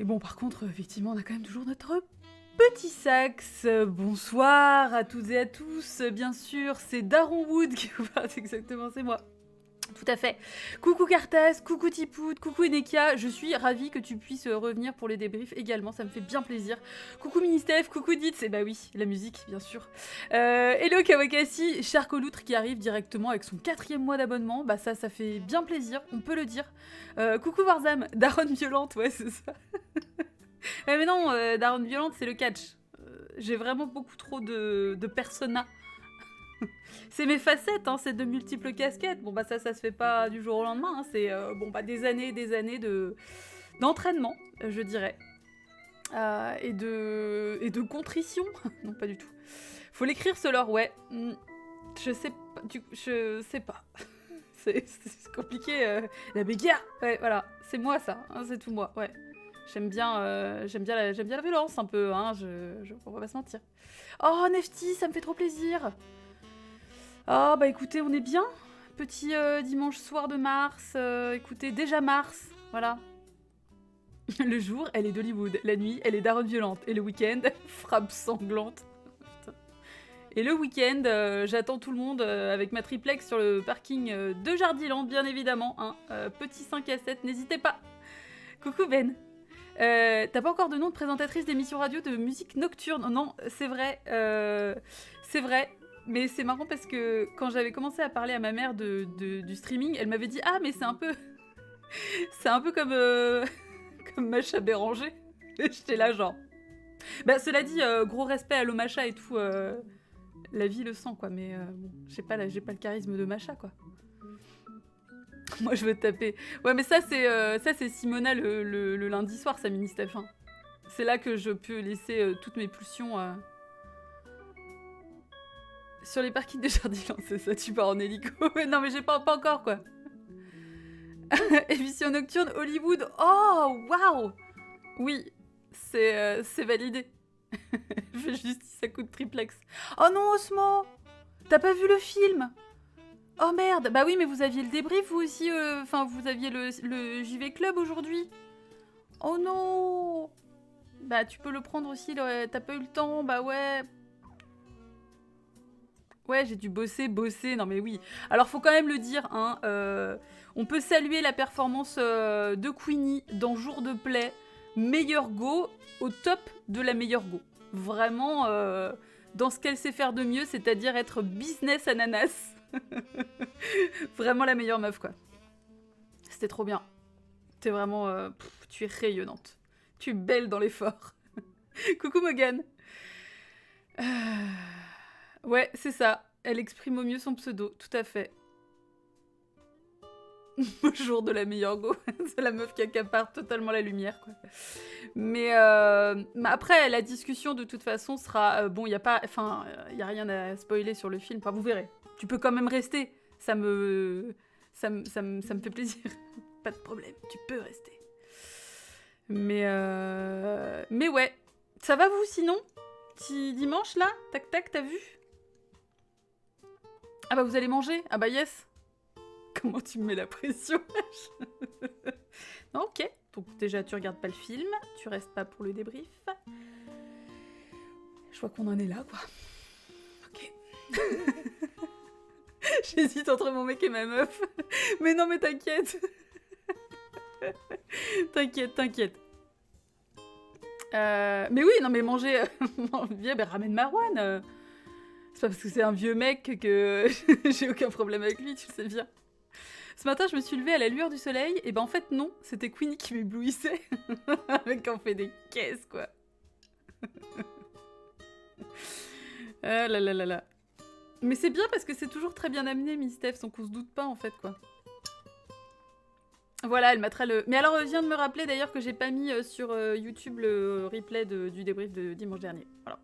Et bon, par contre, effectivement, on a quand même toujours notre petit sax. Bonsoir à toutes et à tous. Bien sûr, c'est Daron Wood qui vous parle, exactement, c'est moi. Tout à fait. Coucou Cartas, coucou Tipoud, coucou Enekia. Je suis ravie que tu puisses revenir pour les débriefs également, ça me fait bien plaisir. Coucou Ministef, coucou Ditz, et bah oui, la musique, bien sûr. Hello Kawakasi, cher Coloutre qui arrive directement avec son 4e mois d'abonnement. Bah ça fait bien plaisir, on peut le dire. Coucou Warzam, Daronne violente, ouais, c'est ça. Ouais, mais non, Daronne violente, c'est le catch. J'ai vraiment beaucoup trop de personas. C'est mes facettes, hein, c'est de multiples casquettes. Bon, bah ça se fait pas du jour au lendemain. Hein. C'est des années d'entraînement, je dirais. Et de contrition. Non, pas du tout. Faut l'écrire, ce lore, ouais. Je sais pas. Je sais pas. C'est compliqué. La béguerre. Ouais, voilà. C'est moi, ça. Hein, c'est tout moi, ouais. J'aime bien la violence, un peu. Hein, on va pas se mentir. Oh, Nefti, ça me fait trop plaisir. Ah bah écoutez, on est bien. Petit dimanche soir de mars. Écoutez, déjà mars. Voilà. Le jour, elle est d'Hollywood. La nuit, elle est daronne violente. Et le week-end, frappe sanglante. Et le week-end, j'attends tout le monde avec ma triplex sur le parking de Jardiland, bien évidemment. Hein. Petit 5 à 7, n'hésitez pas. Coucou Ben. T'as pas encore de nom de présentatrice d'émission radio de musique nocturne? Non, c'est vrai. C'est vrai. Mais c'est marrant parce que quand j'avais commencé à parler à ma mère du streaming, elle m'avait dit « Ah, mais c'est un peu... c'est un peu comme, comme Macha Béranger. » Et j'étais là genre... Bah, cela dit, gros respect à l'Omacha et tout. La vie le sent, quoi. Mais bon, j'ai pas le charisme de Macha, quoi. Moi, je veux taper. Ouais, mais ça, c'est Simona le lundi soir, sa mini-Steph. Hein. C'est là que je peux laisser toutes mes pulsions... Sur les parkings de Jardiland, c'est ça, tu pars en hélico. Non, mais j'ai pas encore, quoi. Émission nocturne, Hollywood. Oh, waouh. Oui, c'est validé. Je fais justice à coup de triplex. Oh non, Osmo, t'as pas vu le film? Oh merde. Bah oui, mais vous aviez le débrief, vous aussi. Enfin, vous aviez le JV Club aujourd'hui. Oh non. Bah, tu peux le prendre aussi, t'as pas eu le temps, bah ouais... Ouais, j'ai dû bosser. Non mais oui. Alors faut quand même le dire, hein. On peut saluer la performance de Queenie dans Jour de Play. Meilleure go, au top de la meilleure go. Vraiment, dans ce qu'elle sait faire de mieux, c'est-à-dire être business ananas. Vraiment la meilleure meuf, quoi. C'était trop bien. T'es vraiment... tu es rayonnante. Tu es belle dans l'effort. Coucou Morgane. Ouais, c'est ça. Elle exprime au mieux son pseudo, tout à fait. Jour de la meilleure go. C'est la meuf qui accapare totalement la lumière, quoi. Mais après, la discussion, de toute façon, sera... bon, il n'y a pas... Enfin, il n'y a rien à spoiler sur le film. Enfin, vous verrez. Tu peux quand même rester. Ça me fait plaisir. Pas de problème. Tu peux rester. Mais ouais. Ça va, vous, sinon? Petit dimanche, là? Tac, tac, t'as vu? Ah bah vous allez manger? Ah bah yes. Comment tu me mets la pression? Non, ok. Donc déjà tu regardes pas le film, tu restes pas pour le débrief. Je vois qu'on en est là, quoi. Ok. J'hésite entre mon mec et ma meuf. Mais non, mais t'inquiète. T'inquiète. Mais oui, non mais manger... Viens, ben ramène Marwan. C'est pas parce que c'est un vieux mec que j'ai aucun problème avec lui, tu le sais bien. Ce matin, je me suis levée à la lueur du soleil, et ben en fait non, c'était Queenie qui m'éblouissait. Avec en fait des caisses, quoi. Ah là là là là. Mais c'est bien parce que c'est toujours très bien amené, Miss Steph, sans qu'on se doute pas en fait, quoi. Voilà, elle mettra le... Mais alors, vient de me rappeler d'ailleurs que j'ai pas mis sur YouTube le replay du débrief de dimanche dernier. Voilà.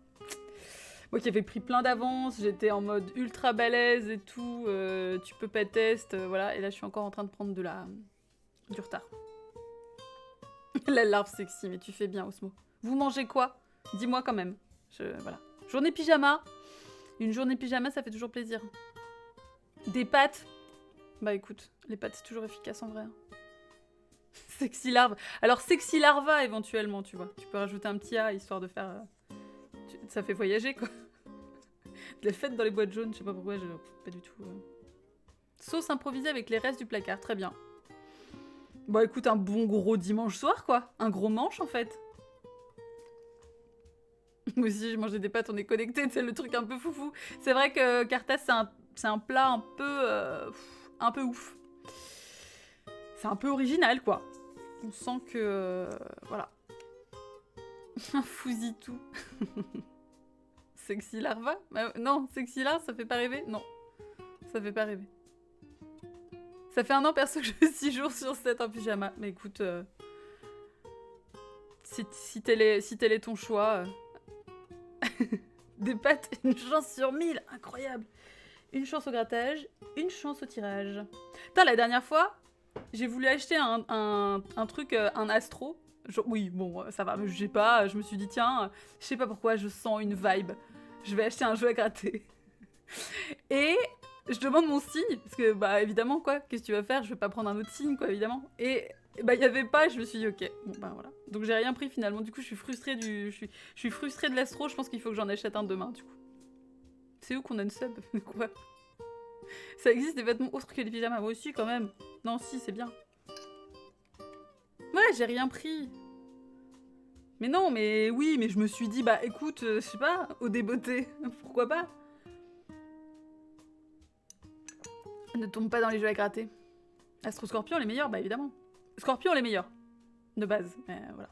Moi qui avais pris plein d'avance, j'étais en mode ultra balèze et tout, tu peux pas test, voilà, et là je suis encore en train de prendre du retard. La larve sexy, mais tu fais bien, Osmo. Vous mangez quoi? Dis-moi quand même. Voilà. Journée pyjama. Une journée pyjama, ça fait toujours plaisir. Des pâtes. Bah écoute, les pâtes c'est toujours efficace en vrai. Sexy larve. Alors, sexy larva, éventuellement, tu vois. Tu peux rajouter un petit A, histoire de faire... Ça fait voyager, quoi. De la fête dans les boîtes jaunes, je sais pas pourquoi, pas du tout... Sauce improvisée avec les restes du placard, très bien. Bon, écoute, un bon gros dimanche soir, quoi. Un gros manche, en fait. Moi aussi, j'ai mangé des pâtes, on est connectés, c'est le truc un peu foufou. C'est vrai que Cartas, c'est un plat un peu ouf. C'est un peu original, quoi. On sent que... voilà. Un fousitou. Sexy larva non, sexy larva, ça fait pas rêver? Non, ça fait pas rêver. Ça fait 1 an, perso, que je fais 6 jours sur 7 en pyjama. Mais écoute, si tel est ton choix... Des pâtes, une chance sur 1000, incroyable. Une chance au grattage, une chance au tirage. Putain, la dernière fois, j'ai voulu acheter un truc, un astro. Genre, oui, bon, ça va, me jugez pas. Je me suis dit, tiens, je sais pas pourquoi, je sens une vibe. Je vais acheter un jeu à gratter. Et je demande mon signe, parce que, bah, évidemment, quoi, qu'est-ce que tu vas faire? Je vais pas prendre un autre signe, quoi, évidemment. Et bah, il y avait pas, je me suis dit, ok, bon, bah voilà. Donc j'ai rien pris finalement, du coup, je suis frustrée je suis frustrée de l'astro, je pense qu'il faut que j'en achète un demain, du coup. C'est où qu'on a une sub? Quoi? Ça existe des vêtements autres que les pyjamas? Moi aussi, quand même. Non, si, c'est bien. Ouais, j'ai rien pris. Mais non, mais oui, mais je me suis dit, bah écoute, je sais pas, au débeauté, pourquoi pas? Ne tombe pas dans les jeux à gratter. Astro Scorpion, les meilleurs, bah évidemment. Scorpion, les meilleurs. De base, mais voilà.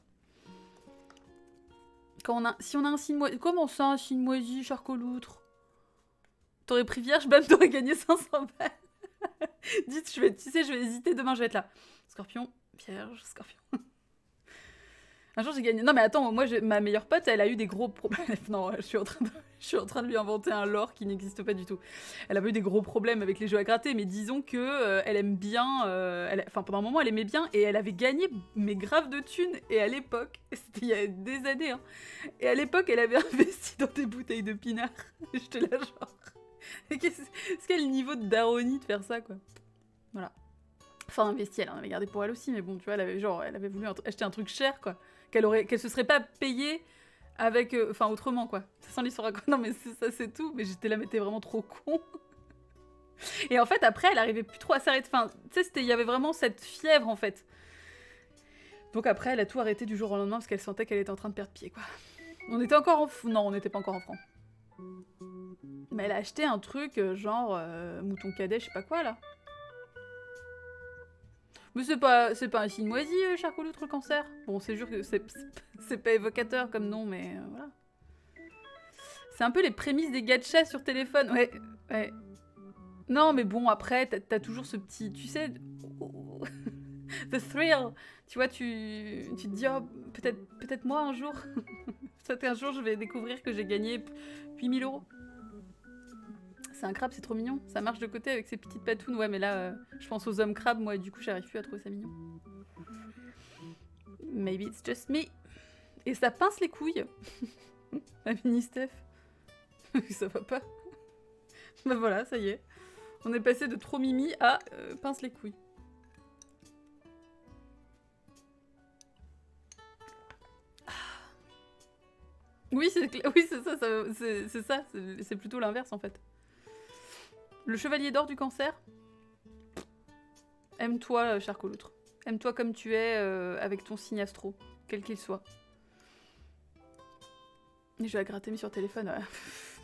Si on a un signe moisi... Comment ça, un signe moisi, charcoloutre? T'aurais pris vierge, bam, t'aurais gagné 500 balles. Dites, tu sais, je vais hésiter, demain je vais être là. Scorpion, vierge, scorpion. Un jour j'ai gagné... Non mais attends, moi, ma meilleure pote, elle a eu des gros problèmes. Non, je suis en train de lui inventer un lore qui n'existe pas du tout. Elle avait eu des gros problèmes avec les jeux à gratter, mais disons que elle aime bien... Enfin, pendant un moment, elle aimait bien, et elle avait gagné, mais grave de thunes. Et à l'époque, c'était il y a des années, hein, et à l'époque, elle avait investi dans des bouteilles de pinard. J'étais là genre... C'est quel niveau de daronie de faire ça, quoi. Voilà. Enfin, investi, elle en avait gardé pour elle aussi, mais bon, tu vois, elle avait voulu acheter un truc cher, quoi. Qu'elle se serait pas payée avec... Enfin, autrement, quoi. Ça sent l'histoire à quoi. Non, mais ça, c'est tout. Mais j'étais là, mais t'es vraiment trop con. Et en fait, après, elle arrivait plus trop à s'arrêter. Enfin, tu sais, il y avait vraiment cette fièvre, en fait. Donc après, elle a tout arrêté du jour au lendemain parce qu'elle sentait qu'elle était en train de perdre pied, quoi. On était encore en... Non, on n'était pas encore en franc. Mais elle a acheté un truc, genre... mouton cadet, je sais pas quoi, là. Mais c'est pas un signe moisi, charcoloutre, le cancer. Bon, c'est sûr que c'est pas évocateur comme nom, mais voilà. C'est un peu les prémices des gachas sur téléphone. Ouais, ouais. Non, mais bon, après, t'as toujours ce petit... Tu sais... The thrill. Tu vois, tu te dis, oh, peut-être moi, un jour. Peut-être un jour, je vais découvrir que j'ai gagné 8000 €. C'est un crabe, c'est trop mignon. Ça marche de côté avec ses petites patounes. Ouais, mais là, je pense aux hommes crabes, moi, et du coup, j'arrive plus à trouver ça mignon. Maybe it's just me. Et ça pince les couilles. La mini Steph. Ça va pas. Bah voilà, ça y est. On est passé de trop mimi à pince les couilles. Oui, c'est ça, c'est plutôt l'inverse en fait. Le chevalier d'or du cancer. Aime-toi, charcoloutre. Aime-toi comme tu es avec ton signe astro, quel qu'il soit. Et je vais la gratter mis sur téléphone, ouais.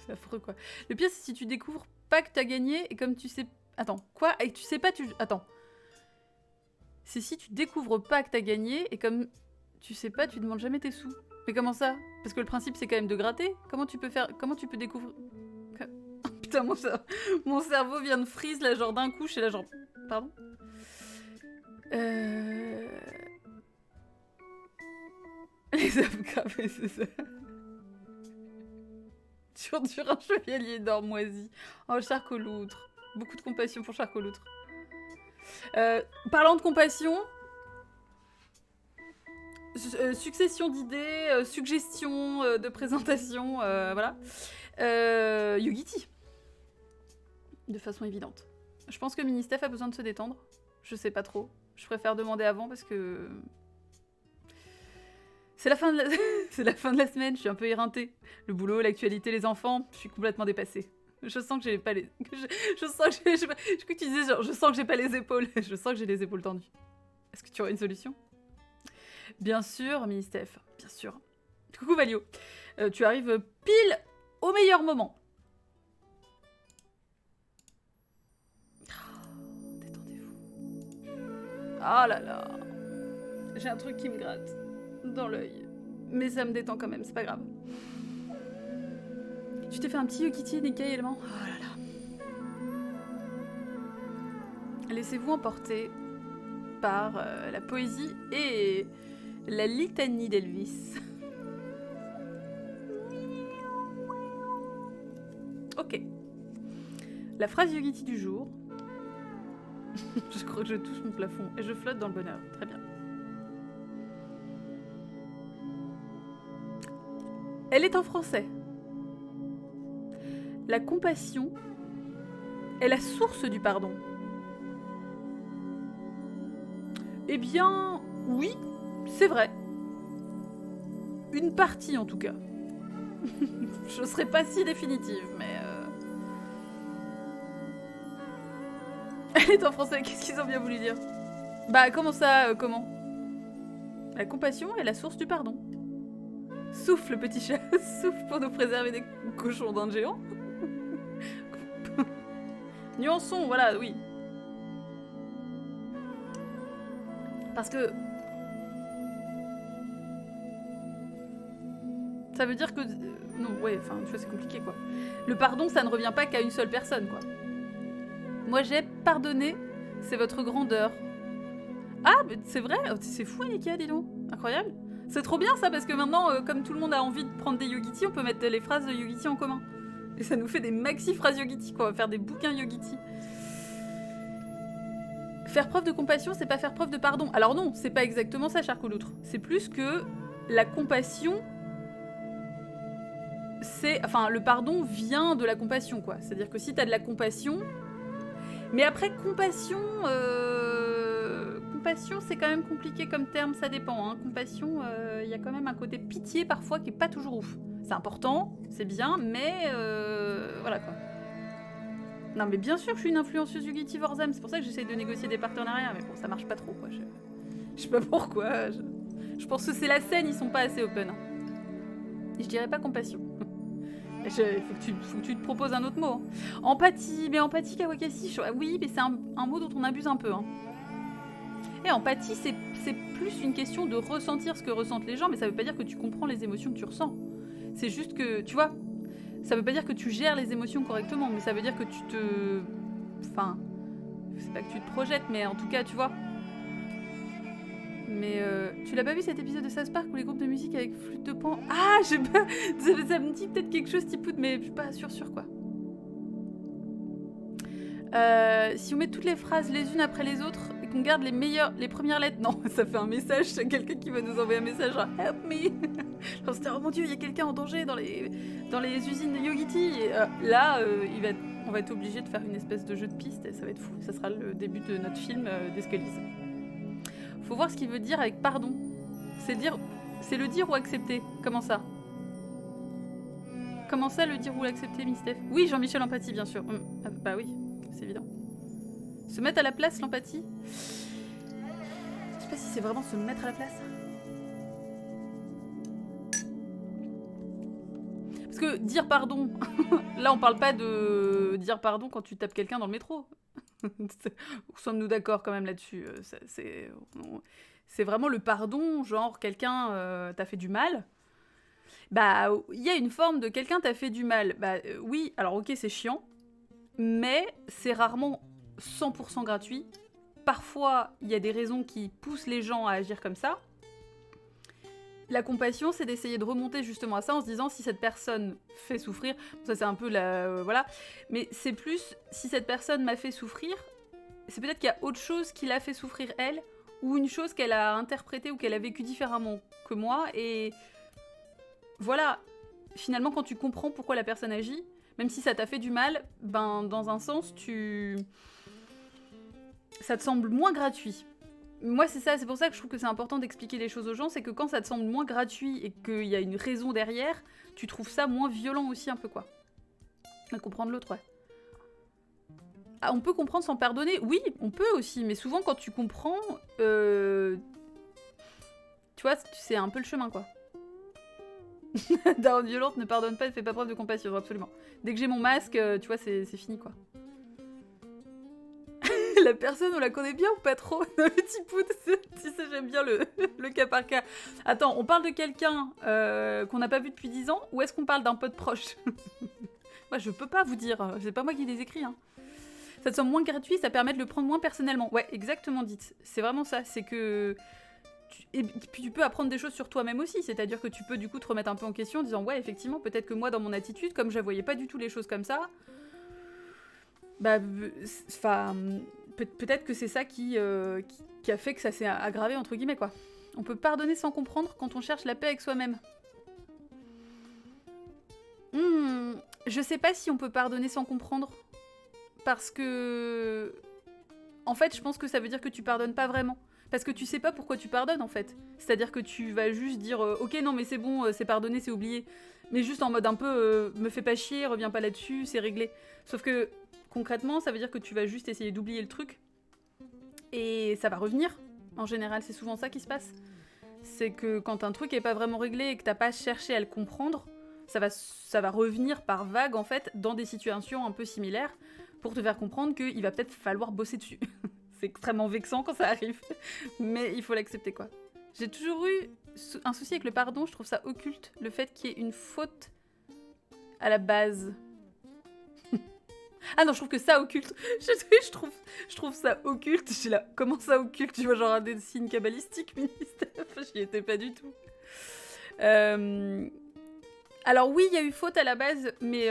C'est affreux quoi. Le pire c'est si tu découvres pas que t'as gagné et comme tu sais... Attends, quoi? Et tu sais pas, Attends. C'est si tu découvres pas que t'as gagné et comme tu sais pas, tu demandes jamais tes sous. Mais comment ça? Parce que le principe c'est quand même de gratter. Comment tu peux découvrir... Putain, mon cerveau vient de freeze là, genre d'un coup, je suis là genre... Pardon? Les œufs gravés, c'est ça. Sur un chevalier d'or moisi. Oh, charcoloutre. Beaucoup de compassion pour charcoloutre. Parlant de compassion... succession d'idées, suggestions de présentation, voilà. Yogiti. De façon évidente. Je pense que Ministef a besoin de se détendre. Je sais pas trop. Je préfère demander avant parce que... C'est la fin de la... c'est la fin de la semaine, je suis un peu éreintée. Le boulot, l'actualité, les enfants, je suis complètement dépassée. Je sens que j'ai pas les... Je sens que j'ai... Je crois que tu disais genre, je sens que j'ai pas les épaules. Je sens que j'ai les épaules tendues. Est-ce que tu aurais une solution? Bien sûr, Mini Steph, bien sûr. Coucou Valio. Tu arrives pile au meilleur moment. Oh, détendez-vous. Oh là là. J'ai un truc qui me gratte dans l'œil. Mais ça me détend quand même, c'est pas grave. Tu t'es fait un petit yokiti, Nikkei élément. Oh là là. Laissez-vous emporter par la poésie et la litanie d'Elvis. Ok. La phrase yogiti du jour. Je crois que je touche mon plafond et je flotte dans le bonheur. Très bien. Elle est en français. La compassion est la source du pardon. Eh bien, oui, c'est vrai. Une partie en tout cas. Je serais pas si définitive, mais... Elle est en français, qu'est-ce qu'ils ont bien voulu dire? Bah, comment ça, comment? La compassion est la source du pardon. Souffle, petit chat, souffle pour nous préserver des cochons d'Inde géants. Nuançons, voilà, oui. Parce que... Ça veut dire que... non, ouais, enfin, tu vois, c'est compliqué, quoi. Le pardon, ça ne revient pas qu'à une seule personne, quoi. Moi, j'ai pardonné, c'est votre grandeur. Ah, mais c'est vrai, c'est fou, Annika, dis donc. Incroyable. C'est trop bien, ça, parce que maintenant, comme tout le monde a envie de prendre des yogiti, on peut mettre les phrases de yogiti en commun. Et ça nous fait des maxi phrases yogiti, quoi. On va faire des bouquins yogiti. Faire preuve de compassion, c'est pas faire preuve de pardon. Alors non, c'est pas exactement ça, Charcoloutre. C'est plus que la compassion... c'est... Enfin, le pardon vient de la compassion, quoi. C'est-à-dire que si t'as de la compassion... Mais après, compassion... Compassion, c'est quand même compliqué comme terme, ça dépend. Hein. Compassion, y a quand même un côté pitié parfois qui est pas toujours ouf. C'est important, c'est bien, mais... voilà, quoi. Non, mais bien sûr, je suis une influenceuse Yogiti Warzam, c'est pour ça que j'essaye de négocier des partenariats, mais bon, ça marche pas trop, quoi. Je sais pas pourquoi. Je pense que c'est la scène, ils sont pas assez open. Hein. Et je dirais pas compassion. Faut que tu te proposes un autre mot. Hein. Empathie, mais empathie, Kawakasi, oui, mais c'est un mot dont on abuse un peu. Hein. Et empathie, c'est plus une question de ressentir ce que ressentent les gens, mais ça veut pas dire que tu comprends les émotions que tu ressens. C'est juste que, tu vois, ça veut pas dire que tu gères les émotions correctement, mais ça veut dire que tu te... Enfin, c'est pas que tu te projettes, mais en tout cas, tu vois. Mais tu l'as pas vu cet épisode de South Park où les groupes de musique avec flûte de pan... Ah, j'ai pas... Ça me dit peut-être quelque chose, Tipout, mais je suis pas sûre, quoi. Si on met toutes les phrases les unes après les autres et qu'on garde les premières lettres... Non, ça fait un message, c'est quelqu'un qui va nous envoyer un message genre « Help me !» Genre c'était « Oh mon Dieu, il y a quelqu'un en danger dans les usines de Yogiti !» Et là, on va être obligé de faire une espèce de jeu de piste et ça va être fou. Ça sera le début de notre film d'Escalise. Faut voir ce qu'il veut dire avec pardon. C'est le dire ou accepter. Comment ça? Comment ça, le dire ou l'accepter, Mistef? Oui, Jean-Michel Empathie, bien sûr. Ah, bah oui, c'est évident. Se mettre à la place, l'empathie? Je sais pas si c'est vraiment se mettre à la place. Parce que dire pardon, là on parle pas de dire pardon quand tu tapes quelqu'un dans le métro. Sommes-nous d'accord quand même là-dessus? C'est vraiment le pardon, genre quelqu'un t'a fait du mal. Bah, il y a une forme de quelqu'un t'a fait du mal. Bah oui, alors ok, c'est chiant, mais c'est rarement 100% gratuit. Parfois, il y a des raisons qui poussent les gens à agir comme ça. La compassion, c'est d'essayer de remonter justement à ça en se disant si cette personne fait souffrir, ça c'est un peu la... voilà, mais c'est plus si cette personne m'a fait souffrir, c'est peut-être qu'il y a autre chose qui l'a fait souffrir elle, ou une chose qu'elle a interprétée ou qu'elle a vécue différemment que moi, et voilà, finalement quand tu comprends pourquoi la personne agit, même si ça t'a fait du mal, ben dans un sens ça te semble moins gratuit. moi c'est ça, c'est pour ça que je trouve que c'est important d'expliquer les choses aux gens, c'est que quand ça te semble moins gratuit et qu'il y a une raison derrière, tu trouves ça moins violent aussi un peu quoi. À comprendre l'autre, ouais. Ah, on peut comprendre sans pardonner? Oui, on peut aussi, mais souvent quand tu comprends, tu vois, c'est un peu le chemin quoi. Daronne violente ne pardonne pas, ne fait pas preuve de compassion, absolument. Dès que j'ai mon masque, tu vois, c'est fini quoi. La personne, on la connaît bien ou pas trop? Non mais Tipoud, tu sais, j'aime bien le cas par cas. Attends, on parle de quelqu'un qu'on n'a pas vu depuis 10 ans ou est-ce qu'on parle d'un pote proche? Moi, je peux pas vous dire, c'est pas moi qui les écris. Hein. Ça te semble moins gratuit, ça permet de le prendre moins personnellement. Ouais, exactement, dites. C'est vraiment ça, c'est que... Et puis tu peux apprendre des choses sur toi-même aussi, c'est-à-dire que tu peux du coup te remettre un peu en question en disant ouais, effectivement, peut-être que moi, dans mon attitude, comme je ne voyais pas du tout les choses comme ça, bah, enfin... Peut-être que c'est ça qui a fait que ça s'est aggravé, entre guillemets, quoi. On peut pardonner sans comprendre quand on cherche la paix avec soi-même. Je sais pas si on peut pardonner sans comprendre. Parce que... En fait, je pense que ça veut dire que tu pardonnes pas vraiment. Parce que tu sais pas pourquoi tu pardonnes, en fait. C'est-à-dire que tu vas juste dire ok, non, mais c'est bon, c'est pardonné, c'est oublié. Mais juste en mode un peu me fais pas chier, reviens pas là-dessus, c'est réglé. Sauf que... Concrètement, ça veut dire que tu vas juste essayer d'oublier le truc. Et ça va revenir. En général, c'est souvent ça qui se passe. C'est que quand un truc est pas vraiment réglé et que t'as pas cherché à le comprendre, ça va revenir par vague, en fait, dans des situations un peu similaires, pour te faire comprendre qu'il va peut-être falloir bosser dessus. C'est extrêmement vexant quand ça arrive. Mais il faut l'accepter, quoi. J'ai toujours eu un souci avec le pardon, je trouve ça occulte, le fait qu'il y ait une faute à la base. Ah non, je trouve que ça occulte. Je trouve ça occulte. J'étais là, comment ça occulte? Tu vois, genre un des signes cabalistiques, ministère. J'y étais pas du tout. Alors oui, il y a eu faute à la base, mais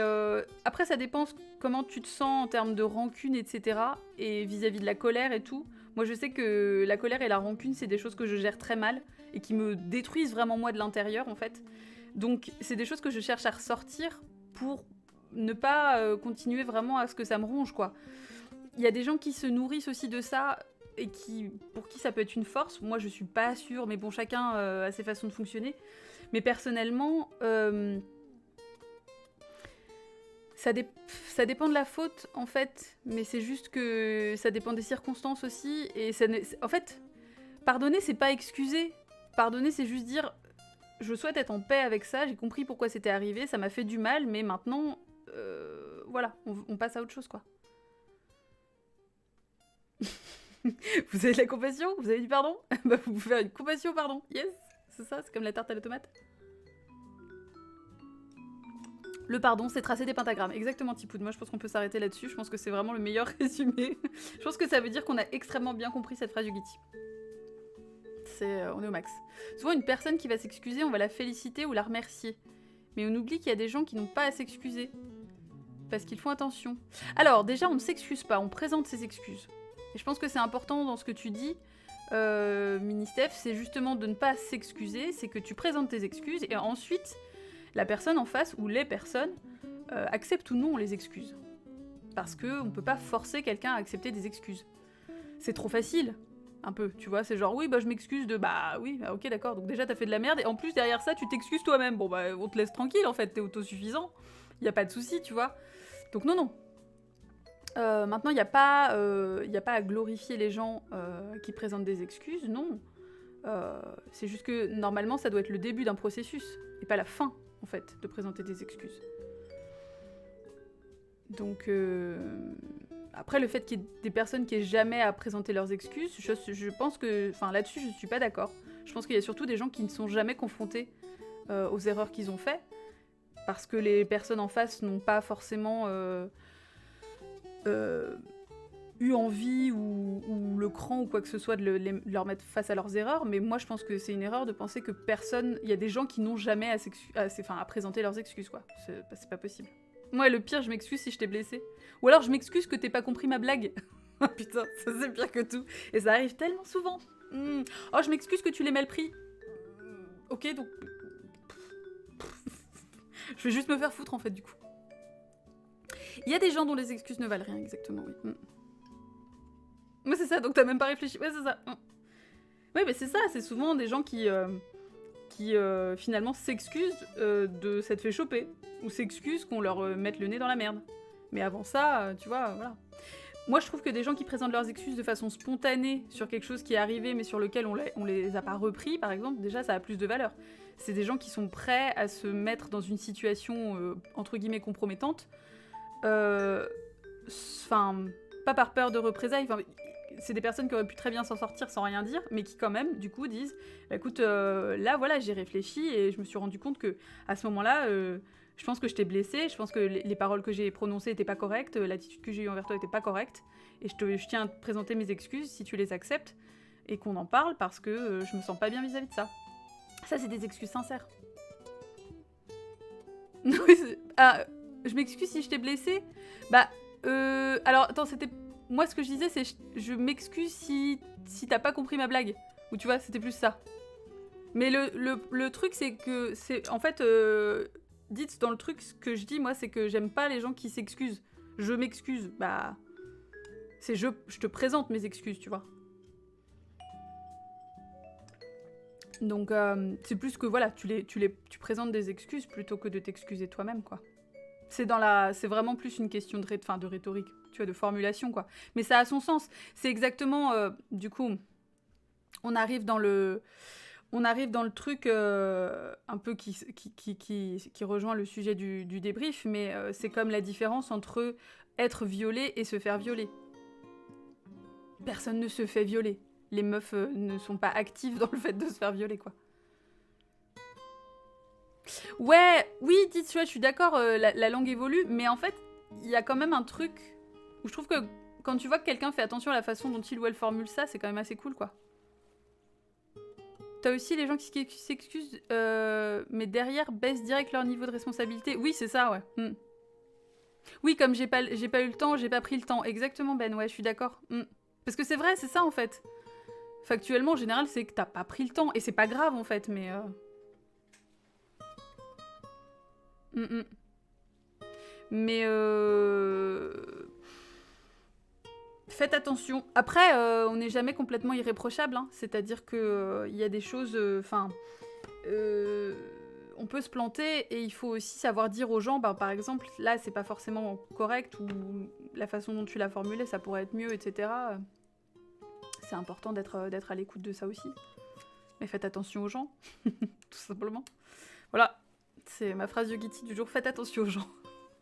après ça dépend comment tu te sens en termes de rancune, etc. Et vis-à-vis de la colère et tout. Moi, je sais que la colère et la rancune, c'est des choses que je gère très mal et qui me détruisent vraiment moi de l'intérieur, en fait. Donc, c'est des choses que je cherche à ressortir pour ne pas continuer vraiment à ce que ça me ronge, quoi. Il y a des gens qui se nourrissent aussi de ça et pour qui ça peut être une force. Moi, je suis pas sûre, mais bon, chacun a ses façons de fonctionner. Mais personnellement, ça dépend de la faute, en fait, mais c'est juste que ça dépend des circonstances aussi. Et en fait, pardonner, c'est pas excuser. Pardonner, c'est juste dire, je souhaite être en paix avec ça, j'ai compris pourquoi c'était arrivé, ça m'a fait du mal, mais maintenant... voilà, on passe à autre chose, quoi. Vous avez de la compassion? Vous avez du pardon? Bah, vous pouvez faire une compassion, pardon. Yes, c'est ça, c'est comme la tarte à la tomate. Le pardon, c'est tracer des pentagrammes. Exactement, Tipoud. Moi, je pense qu'on peut s'arrêter là-dessus. Je pense que c'est vraiment le meilleur résumé. Je pense que ça veut dire qu'on a extrêmement bien compris cette phrase du Giti. On est au max. Souvent, une personne qui va s'excuser, on va la féliciter ou la remercier. Mais on oublie qu'il y a des gens qui n'ont pas à s'excuser. Parce qu'ils font attention. Alors, déjà, on ne s'excuse pas, on présente ses excuses. Et je pense que c'est important dans ce que tu dis, Ministef, c'est justement de ne pas s'excuser, c'est que tu présentes tes excuses, et ensuite, la personne en face, ou les personnes, acceptent ou non les excuses. Parce qu'on ne peut pas forcer quelqu'un à accepter des excuses. C'est trop facile, un peu, tu vois, c'est genre, oui, bah je m'excuse de, bah oui, bah, ok, d'accord, donc déjà t'as fait de la merde, et en plus, derrière ça, tu t'excuses toi-même. Bon, bah, on te laisse tranquille, en fait, t'es autosuffisant. Y a pas de souci, tu vois. Donc non. Maintenant, il n'y a pas à glorifier les gens qui présentent des excuses, non. C'est juste que, normalement, ça doit être le début d'un processus, et pas la fin, en fait, de présenter des excuses. Donc, après, le fait qu'il y ait des personnes qui aient jamais à présenter leurs excuses, je pense que... Enfin, là-dessus, je suis pas d'accord. Je pense qu'il y a surtout des gens qui ne sont jamais confrontés aux erreurs qu'ils ont faites, parce que les personnes en face n'ont pas forcément eu envie ou le cran ou quoi que ce soit de leur mettre face à leurs erreurs, mais moi je pense que c'est une erreur de penser que personne... Il y a des gens qui n'ont jamais à présenter leurs excuses, quoi. C'est pas possible. Moi, le pire, je m'excuse si je t'ai blessé. Ou alors je m'excuse que t'aies pas compris ma blague. Putain, ça c'est pire que tout. Et ça arrive tellement souvent. Oh, je m'excuse que tu l'aies mal pris. Ok, donc... Je vais juste me faire foutre, en fait, du coup. Il y a des gens dont les excuses ne valent rien, exactement, oui. Moi, c'est ça, donc t'as même pas réfléchi. Ouais, c'est ça. Oui, mais c'est ça, c'est souvent des gens qui finalement s'excusent de s'être fait choper, ou s'excusent qu'on leur mette le nez dans la merde. Mais avant ça, tu vois, voilà. Moi, je trouve que des gens qui présentent leurs excuses de façon spontanée sur quelque chose qui est arrivé, mais sur lequel on les a pas repris, par exemple, déjà, ça a plus de valeur. C'est des gens qui sont prêts à se mettre dans une situation, entre guillemets, compromettante. Enfin, pas par peur de représailles, c'est des personnes qui auraient pu très bien s'en sortir sans rien dire, mais qui quand même, du coup, disent bah, écoute, là, voilà, j'ai réfléchi et je me suis rendu compte que à ce moment-là, je pense que je t'ai blessée, je pense que les paroles que j'ai prononcées n'étaient pas correctes, l'attitude que j'ai eue envers toi n'était pas correcte, et je tiens à te présenter mes excuses si tu les acceptes, et qu'on en parle parce que je me sens pas bien vis-à-vis de ça. Ça, c'est des excuses sincères. Je m'excuse si je t'ai blessée. Bah, alors, attends, c'était... Moi, ce que je disais, c'est je m'excuse si t'as pas compris ma blague. Ou tu vois, c'était plus ça. Mais le truc, c'est que... En fait, dites dans le truc, ce que je dis, moi, c'est que j'aime pas les gens qui s'excusent. Je m'excuse. Bah... C'est je te présente mes excuses, tu vois. Donc, c'est plus que, voilà, tu présentes des excuses plutôt que de t'excuser toi-même, quoi. C'est vraiment plus une question de rhétorique, tu vois, de formulation, quoi. Mais ça a son sens. C'est exactement, du coup, on arrive dans le truc un peu qui rejoint le sujet du débrief, mais c'est comme la différence entre être violé et se faire violer. Personne ne se fait violer. Les meufs ne sont pas actives dans le fait de se faire violer, quoi. Ouais, oui, dites, tu vois, je suis d'accord, la langue évolue, mais en fait, il y a quand même un truc où je trouve que quand tu vois que quelqu'un fait attention à la façon dont il ou elle formule ça, c'est quand même assez cool, quoi. T'as aussi les gens qui s'excusent, mais derrière baissent direct leur niveau de responsabilité. Oui, c'est ça, ouais. Oui, comme j'ai pas eu le temps, j'ai pas pris le temps. Exactement, Ben, ouais, je suis d'accord. Parce que c'est vrai, c'est ça, en fait. Factuellement, en général, c'est que t'as pas pris le temps. Et c'est pas grave, en fait, mais... Mais faites attention. Après, on n'est jamais complètement irréprochable, hein. C'est-à-dire que y a des choses... on peut se planter et il faut aussi savoir dire aux gens, bah, par exemple, là, c'est pas forcément correct ou la façon dont tu l'as formulé, ça pourrait être mieux, etc. C'est important d'être à l'écoute de ça aussi. Mais faites attention aux gens, tout simplement. Voilà, c'est ma phrase Yogiti du jour, faites attention aux gens.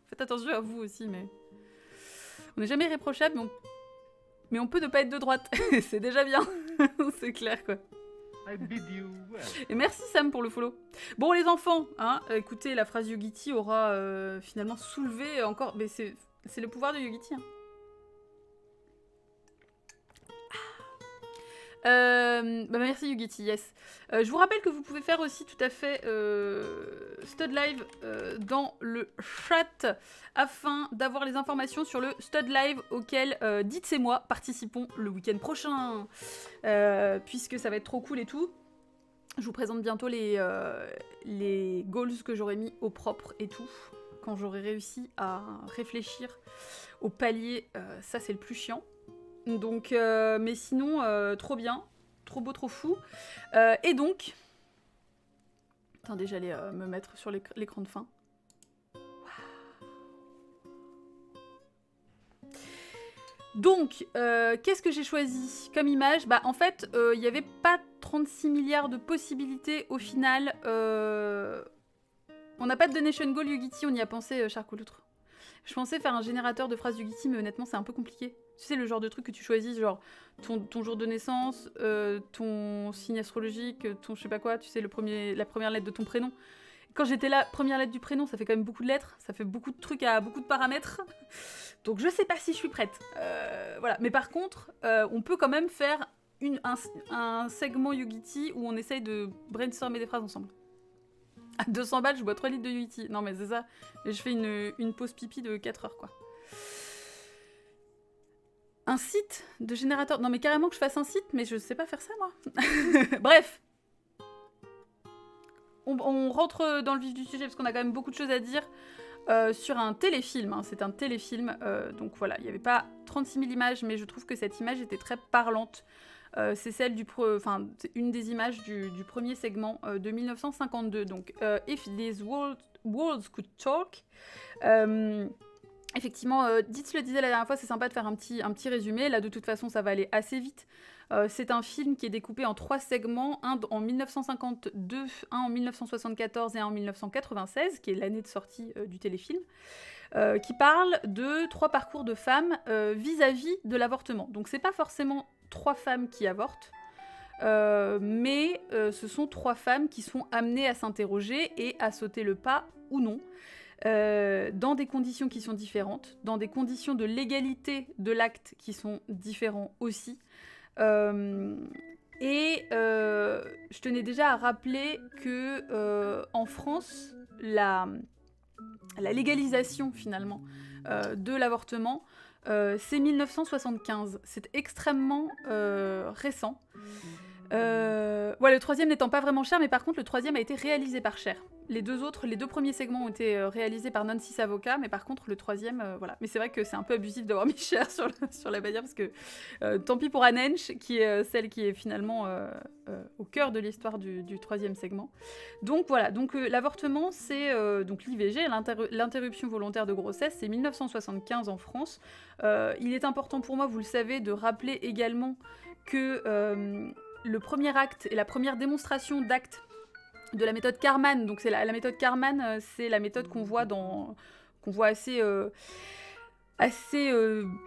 Faites attention à vous aussi, mais... On n'est jamais irréprochable, mais on peut ne pas être de droite. C'est déjà bien. C'est clair, quoi. Et merci Sam pour le follow. Bon les enfants, hein, écoutez, la phrase Yogiti aura finalement soulevé encore... Mais c'est le pouvoir de Yogiti, hein. Bah merci Yugiti, yes. Je vous rappelle que vous pouvez faire aussi tout à fait Stud Live dans le chat afin d'avoir les informations sur le Stud Live auquel Dites et moi participons le week-end prochain puisque ça va être trop cool et tout. Je vous présente bientôt les goals que j'aurai mis au propre et tout quand j'aurai réussi à réfléchir au palier, ça c'est le plus chiant. Donc, mais sinon, trop bien, trop beau, trop fou. Et donc... Attendez, j'allais me mettre sur l'écran de fin. Donc, qu'est-ce que j'ai choisi comme image ? Bah, en fait, il n'y avait pas 36 milliards de possibilités au final. On n'a pas de donation goal Yugiti, on y a pensé, Charcouloutre. Je pensais faire un générateur de phrases Yugiti, mais honnêtement, c'est un peu compliqué. Tu sais, le genre de truc que tu choisis, genre ton jour de naissance, ton signe astrologique, ton je sais pas quoi, tu sais, la première lettre de ton prénom. Quand j'étais là, première lettre du prénom, ça fait quand même beaucoup de lettres, ça fait beaucoup de trucs à beaucoup de paramètres. Donc je sais pas si je suis prête. Voilà. Mais par contre, on peut quand même faire un segment Yugiti où on essaye de brainstormer des phrases ensemble. À 200 balles, je bois 3 litres de Yugiti. Non mais c'est ça. Et je fais une pause pipi de 4 heures, quoi. Un site de générateur... Non mais carrément que je fasse un site, mais je sais pas faire ça, moi. Bref. On rentre dans le vif du sujet, parce qu'on a quand même beaucoup de choses à dire sur un téléfilm. Hein. C'est un téléfilm, donc voilà, il n'y avait pas 36 000 images, mais je trouve que cette image était très parlante. C'est celle c'est une des images du premier segment de 1952. Donc, If these worlds could talk. Effectivement, Ditz le disait la dernière fois, c'est sympa de faire un petit résumé. Là, de toute façon, ça va aller assez vite. C'est un film qui est découpé en 3 segments, un en 1952, un en 1974 et un en 1996, qui est l'année de sortie du téléfilm, qui parle de 3 parcours de femmes vis-à-vis de l'avortement. Donc c'est pas forcément 3 femmes qui avortent, mais ce sont 3 femmes qui sont amenées à s'interroger et à sauter le pas ou non, dans des conditions qui sont différentes, dans des conditions de légalité de l'acte qui sont différents aussi. Je tenais déjà à rappeler que en France, la légalisation finalement de l'avortement, c'est 1975. C'est extrêmement récent. Le 3e n'étant pas vraiment Cher, mais par contre le 3e a été réalisé par Cher. Les 2 premiers segments ont été réalisés par Nancy Savoca, mais par contre le 3e, voilà. Mais c'est vrai que c'est un peu abusif d'avoir mis Cher sur la bannière, parce que tant pis pour Anne Heche, qui est celle qui est finalement au cœur de l'histoire du 3e segment. Donc voilà, l'avortement, c'est donc l'IVG, l'interruption volontaire de grossesse, c'est 1975 en France. Il est important pour moi, vous le savez, de rappeler également que le premier acte et la première démonstration d'acte de la méthode Karman, donc c'est la méthode Karman, c'est la méthode qu'on voit assez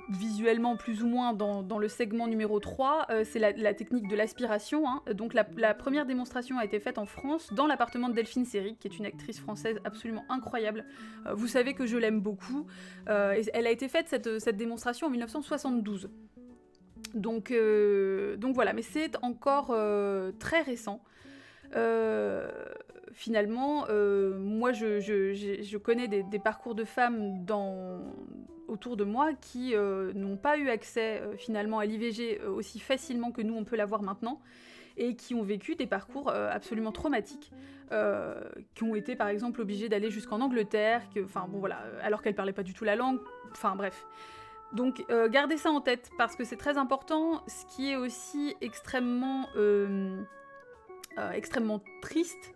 visuellement plus ou moins dans le segment numéro 3, c'est la technique de l'aspiration, hein. Donc la première démonstration a été faite en France dans l'appartement de Delphine Seyrig, qui est une actrice française absolument incroyable. Vous savez que je l'aime beaucoup. Elle a été faite cette démonstration en 1972. Donc voilà, mais c'est encore très récent. Finalement, moi je connais des parcours de femmes autour de moi qui n'ont pas eu accès finalement à l'IVG aussi facilement que nous on peut l'avoir maintenant, et qui ont vécu des parcours absolument traumatiques, qui ont été par exemple obligées d'aller jusqu'en Angleterre, alors qu'elles parlaient pas du tout la langue, enfin bref. Donc gardez ça en tête, parce que c'est très important. Ce qui est aussi extrêmement triste,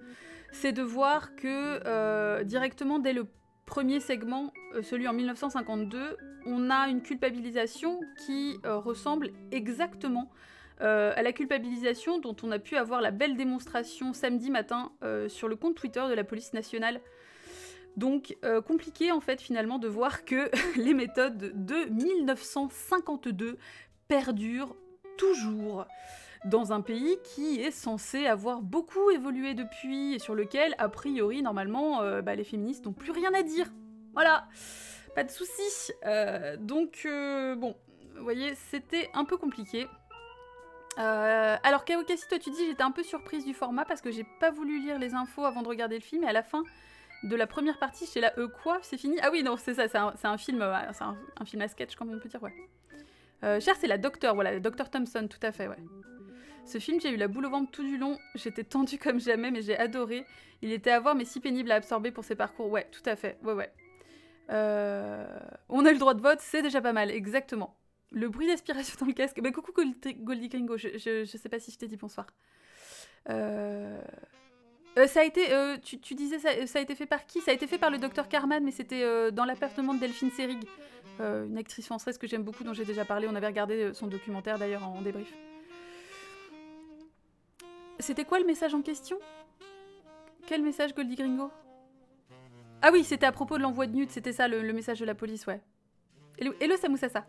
c'est de voir que directement dès le premier segment, celui en 1952, on a une culpabilisation qui ressemble exactement à la culpabilisation dont on a pu avoir la belle démonstration samedi matin sur le compte Twitter de la police nationale. Donc compliqué en fait finalement de voir que les méthodes de 1952 perdurent toujours dans un pays qui est censé avoir beaucoup évolué depuis, et sur lequel, a priori, normalement, les féministes n'ont plus rien à dire. Voilà, pas de soucis. Bon, vous voyez, c'était un peu compliqué. Alors, Kaokasi, toi tu dis, j'étais un peu surprise du format, parce que j'ai pas voulu lire les infos avant de regarder le film, et à la fin de la première partie, j'étais là, quoi, c'est fini? Ah oui, non, c'est ça, c'est un film, c'est un film à sketch, comme on peut dire, ouais. Cher, c'est la Docteur, voilà, Dr Thompson, tout à fait, ouais. Ce film, j'ai eu la boule au ventre tout du long, j'étais tendue comme jamais, mais j'ai adoré. Il était à voir, mais si pénible à absorber pour ses parcours. Ouais, tout à fait, ouais. On a eu le droit de vote, c'est déjà pas mal, exactement. Le bruit d'aspiration dans le casque. Bah coucou Goldie Gringo, je sais pas si je t'ai dit bonsoir. Ça a été, tu disais, ça a été fait par qui? Ça a été fait par le docteur Karman, mais c'était dans l'appartement de Delphine Seyrig, une actrice française que j'aime beaucoup, dont j'ai déjà parlé. On avait regardé son documentaire d'ailleurs en débrief. C'était quoi le message en question? Quel message, Goldie Gringo? Ah oui, c'était à propos de l'envoi de nudes, c'était ça le message de la police, ouais. Hello Samoussassa.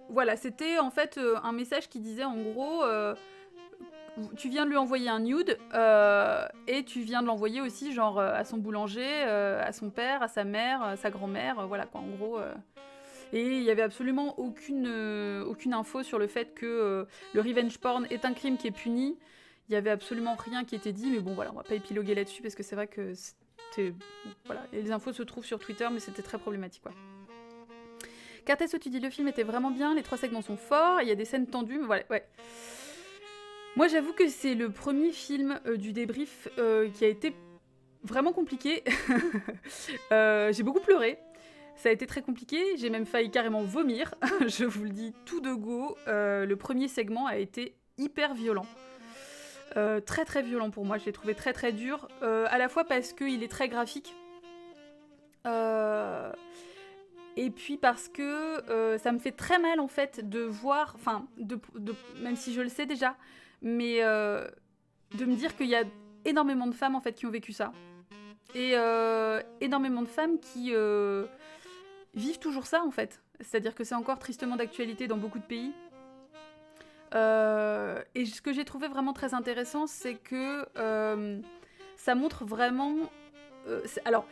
Voilà, c'était en fait un message qui disait en gros, tu viens de lui envoyer un nude, et tu viens de l'envoyer aussi genre à son boulanger, à son père, à sa mère, à sa grand-mère, voilà quoi, en gros... Et il n'y avait absolument aucune info sur le fait que le revenge porn est un crime qui est puni. Il n'y avait absolument rien qui était dit, mais bon voilà, on va pas épiloguer là-dessus parce que c'est vrai que c'était... Voilà, et les infos se trouvent sur Twitter, mais c'était très problématique, quoi. Cartesso, tu dis le film était vraiment bien, les 3 segments sont forts, il y a des scènes tendues, mais voilà, ouais. Moi j'avoue que c'est le premier film du débrief qui a été vraiment compliqué. J'ai beaucoup pleuré. Ça a été très compliqué, j'ai même failli carrément vomir, je vous le dis tout de go. Le premier segment a été hyper violent. Très très violent pour moi, je l'ai trouvé très très dur, à la fois parce qu'il est très graphique, et puis parce que ça me fait très mal en fait de voir, enfin, même si je le sais déjà, mais de me dire qu'il y a énormément de femmes en fait qui ont vécu ça, et énormément de femmes qui vivent toujours ça en fait, c'est-à-dire que c'est encore tristement d'actualité dans beaucoup de pays. Et ce que j'ai trouvé vraiment très intéressant, c'est que ça montre vraiment... alors,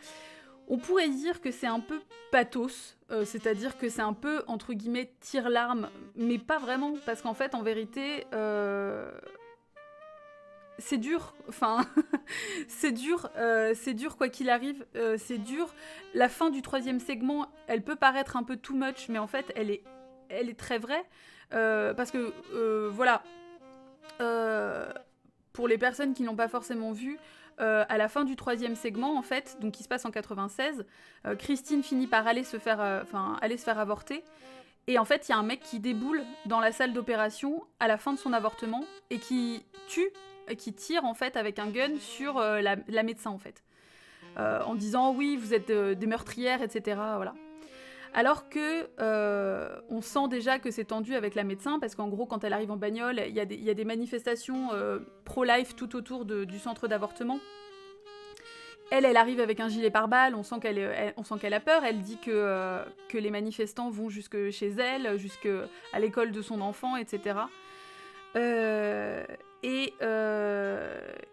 on pourrait dire que c'est un peu pathos, c'est-à-dire que c'est un peu, entre guillemets, tire-larme, mais pas vraiment, parce qu'en fait, en vérité, c'est dur, enfin, c'est dur quoi qu'il arrive, c'est dur. La fin du 3e segment, elle peut paraître un peu too much, mais en fait, elle est très vraie. Parce que, voilà, pour les personnes qui n'ont pas forcément vu, à la fin du 3e segment, en fait, donc qui se passe en 96, Christine finit par aller se faire avorter. Et en fait, il y a un mec qui déboule dans la salle d'opération à la fin de son avortement et qui tire en fait avec un gun sur la médecin en fait, en disant oui, vous êtes des meurtrières, etc. Voilà. Alors que on sent déjà que c'est tendu avec la médecin, parce qu'en gros, quand elle arrive en bagnole, il y a des manifestations pro-life tout autour du centre d'avortement. Elle arrive avec un gilet pare-balles, on sent qu'elle a peur, elle dit que les manifestants vont jusque chez elle, jusque à l'école de son enfant, etc. Et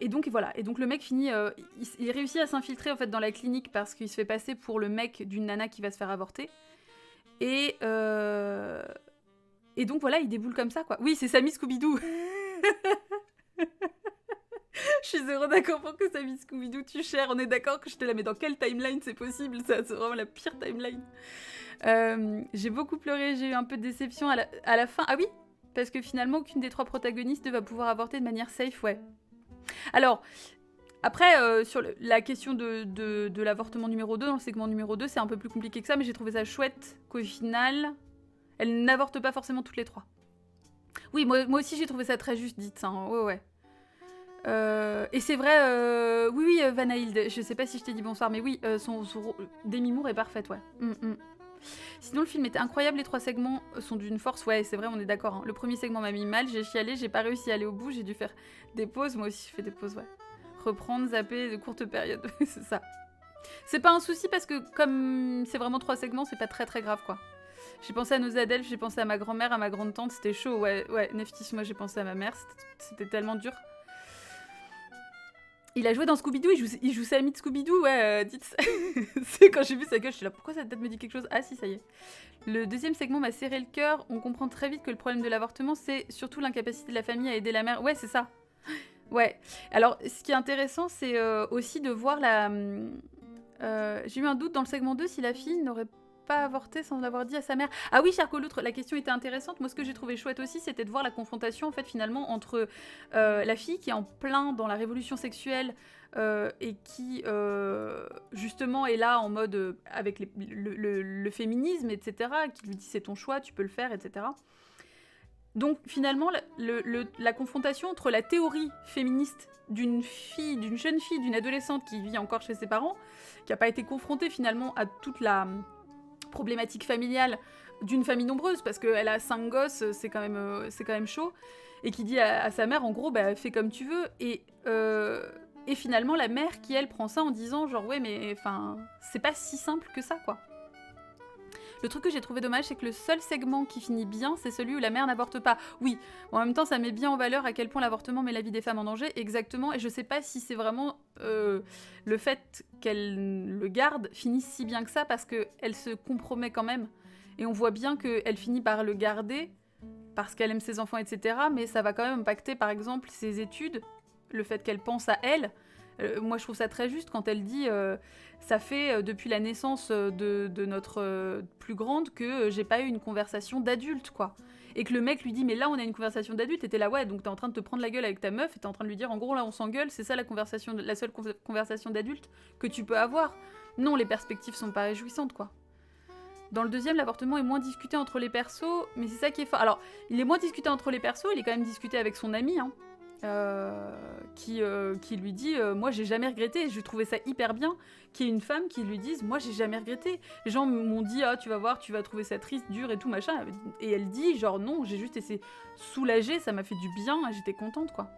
donc voilà, et donc le mec finit, il réussit à s'infiltrer en fait dans la clinique parce qu'il se fait passer pour le mec d'une nana qui va se faire avorter. Et donc voilà, il déboule comme ça, quoi. Oui, c'est Sammy Scooby-Doo. Je suis zéro d'accord pour que Sammy Scooby-Doo tue Cher. On est d'accord que je te la mets dans quelle timeline c'est possible, ça, c'est vraiment la pire timeline. J'ai beaucoup pleuré, j'ai eu un peu de déception à la fin. Ah oui, parce que finalement, aucune des 3 protagonistes ne va pouvoir avorter de manière safe, ouais. Alors... Après, sur la question de l'avortement numéro 2, dans le segment numéro 2, c'est un peu plus compliqué que ça, mais j'ai trouvé ça chouette qu'au final, elle n'avorte pas forcément toutes les 3. Oui, moi aussi j'ai trouvé ça très juste dit, hein. Ouais. Et c'est vrai, oui, Vanahilde, je sais pas si je t'ai dit bonsoir, mais oui, son Demi Moore est parfaite, ouais. Sinon, le film était incroyable, les 3 segments sont d'une force, ouais, c'est vrai, on est d'accord. Hein. Le premier segment m'a mis mal, j'ai chialé, j'ai pas réussi à aller au bout, j'ai dû faire des pauses, moi aussi je fais des pauses, ouais. Reprendre, zapper de courtes périodes, c'est ça. C'est pas un souci parce que comme c'est vraiment 3 segments, c'est pas très très grave quoi. J'ai pensé à nos Adelphes, j'ai pensé à ma grand-mère, à ma grande-tante, c'était chaud, ouais, Neftis, moi j'ai pensé à ma mère, c'était tellement dur. Il a joué dans Scooby-Doo, il joue Sammy de Scooby-Doo, ouais, dites. C'est quand j'ai vu sa gueule, je suis là, pourquoi cette tête me dit quelque chose? Ah si, ça y est. Le 2e segment m'a serré le cœur, on comprend très vite que le problème de l'avortement, c'est surtout l'incapacité de la famille à aider la mère. Ouais, c'est ça. Ouais, alors ce qui est intéressant, c'est aussi de voir la... j'ai eu un doute dans le segment 2 si la fille n'aurait pas avorté sans l'avoir dit à sa mère. Ah oui, cher Coloutre, la question était intéressante. Moi, ce que j'ai trouvé chouette aussi, c'était de voir la confrontation, en fait, finalement, entre la fille qui est en plein dans la révolution sexuelle et qui, justement, est là en mode avec le féminisme, etc., qui lui dit c'est ton choix, tu peux le faire, etc., donc finalement, la confrontation entre la théorie féministe d'une jeune fille, d'une adolescente qui vit encore chez ses parents, qui n'a pas été confrontée finalement à toute la problématique familiale d'une famille nombreuse, parce qu'elle a 5 gosses, c'est quand même chaud, et qui dit à sa mère, en gros, bah, fais comme tu veux, et finalement la mère qui, elle, prend ça en disant, genre, ouais, mais enfin, c'est pas si simple que ça, quoi. Le truc que j'ai trouvé dommage, c'est que le seul segment qui finit bien, c'est celui où la mère n'avorte pas. Oui, en même temps, ça met bien en valeur à quel point l'avortement met la vie des femmes en danger, exactement, et je sais pas si c'est vraiment le fait qu'elle le garde finit si bien que ça, parce qu'elle se compromet quand même, et on voit bien qu'elle finit par le garder, parce qu'elle aime ses enfants, etc., mais ça va quand même impacter, par exemple, ses études, le fait qu'elle pense à elle. Moi, je trouve ça très juste quand elle dit ça fait depuis la naissance de notre plus grande que j'ai pas eu une conversation d'adulte, quoi. Et que le mec lui dit mais là on a une conversation d'adulte, et t'es là ouais, donc t'es en train de te prendre la gueule avec ta meuf et t'es en train de lui dire en gros là on s'engueule, c'est ça la seule conversation d'adulte que tu peux avoir. Non, les perspectives sont pas réjouissantes, quoi. Dans le deuxième, l'avortement est moins discuté entre les persos, mais c'est ça qui est fort. Alors, il est moins discuté entre les persos, il est quand même discuté avec son ami, hein, qui lui dit moi j'ai jamais regretté, je trouvais ça hyper bien qu'il y ait une femme qui lui dise moi j'ai jamais regretté. Les gens m'ont dit ah tu vas voir, tu vas trouver ça triste, dur et tout machin, et elle dit genre non, j'ai juste été soulagée, ça m'a fait du bien, j'étais contente quoi.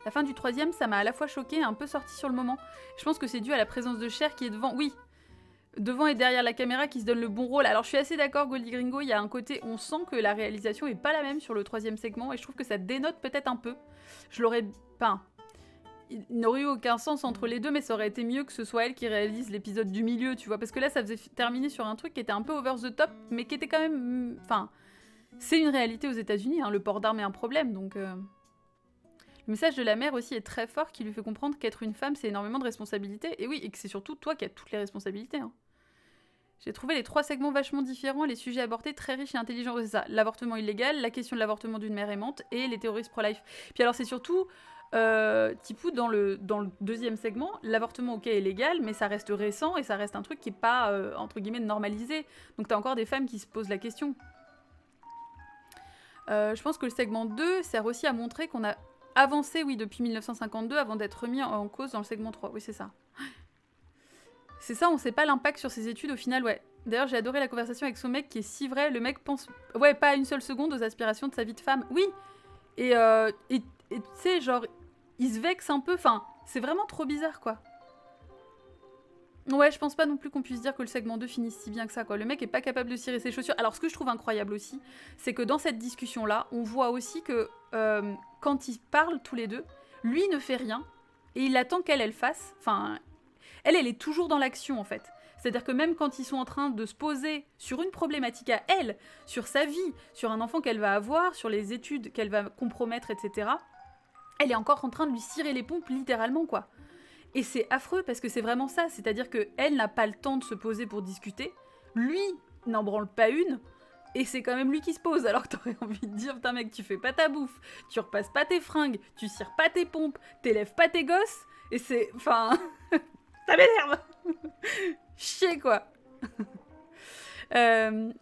La fin du troisième, ça m'a à la fois choquée et un peu sortie sur le moment. Je pense que c'est dû à la présence de Cher qui est devant, oui, devant et derrière la caméra, qui se donne le bon rôle. Alors je suis assez d'accord, Goldie Gringo, il y a un côté, on sent que la réalisation est pas la même sur le troisième segment, et je trouve que ça dénote peut-être un peu. Je l'aurais pas... Il n'aurait eu aucun sens entre les deux, mais ça aurait été mieux que ce soit elle qui réalise l'épisode du milieu, tu vois, parce que là ça faisait terminer sur un truc qui était un peu over the top, mais qui était quand même... Enfin, c'est une réalité aux États-Unis, hein, le port d'armes est un problème, donc... Le message de la mère aussi est très fort, qui lui fait comprendre qu'être une femme, c'est énormément de responsabilités. Et oui, et que c'est surtout toi qui as toutes les responsabilités. Hein. J'ai trouvé les 3 segments vachement différents, les sujets abordés très riches et intelligents. C'est ça, l'avortement illégal, la question de l'avortement d'une mère aimante et les théoristes pro-life. Puis alors c'est surtout, Tipou, dans le deuxième segment, l'avortement ok est légal, mais ça reste récent et ça reste un truc qui est pas, entre guillemets, normalisé. Donc t'as encore des femmes qui se posent la question. Je pense que le segment 2 sert aussi à montrer qu'on a avancé, oui, depuis 1952, avant d'être remis en cause dans le segment 3. Oui, c'est ça. C'est ça, on sait pas l'impact sur ses études au final, ouais. D'ailleurs, j'ai adoré la conversation avec son mec qui est si vrai. Le mec pense, ouais, pas une seule seconde aux aspirations de sa vie de femme. Oui. Et tu sais, genre, il se vexe un peu. Enfin, c'est vraiment trop bizarre, quoi. Ouais, je pense pas non plus qu'on puisse dire que le segment 2 finisse si bien que ça, quoi. Le mec est pas capable de cirer ses chaussures. Alors, ce que je trouve incroyable aussi, c'est que dans cette discussion-là, on voit aussi que quand ils parlent tous les deux, lui ne fait rien et il attend qu'elle fasse. Enfin, elle est toujours dans l'action, en fait. C'est-à-dire que même quand ils sont en train de se poser sur une problématique à elle, sur sa vie, sur un enfant qu'elle va avoir, sur les études qu'elle va compromettre, etc., elle est encore en train de lui cirer les pompes, littéralement, quoi. Et c'est affreux parce que c'est vraiment ça, c'est-à-dire qu'elle n'a pas le temps de se poser pour discuter, lui n'en branle pas une, et c'est quand même lui qui se pose, alors que t'aurais envie de dire, putain mec, tu fais pas ta bouffe, tu repasses pas tes fringues, tu cires pas tes pompes, t'élèves pas tes gosses, et c'est... Enfin... ça m'énerve. Chier quoi.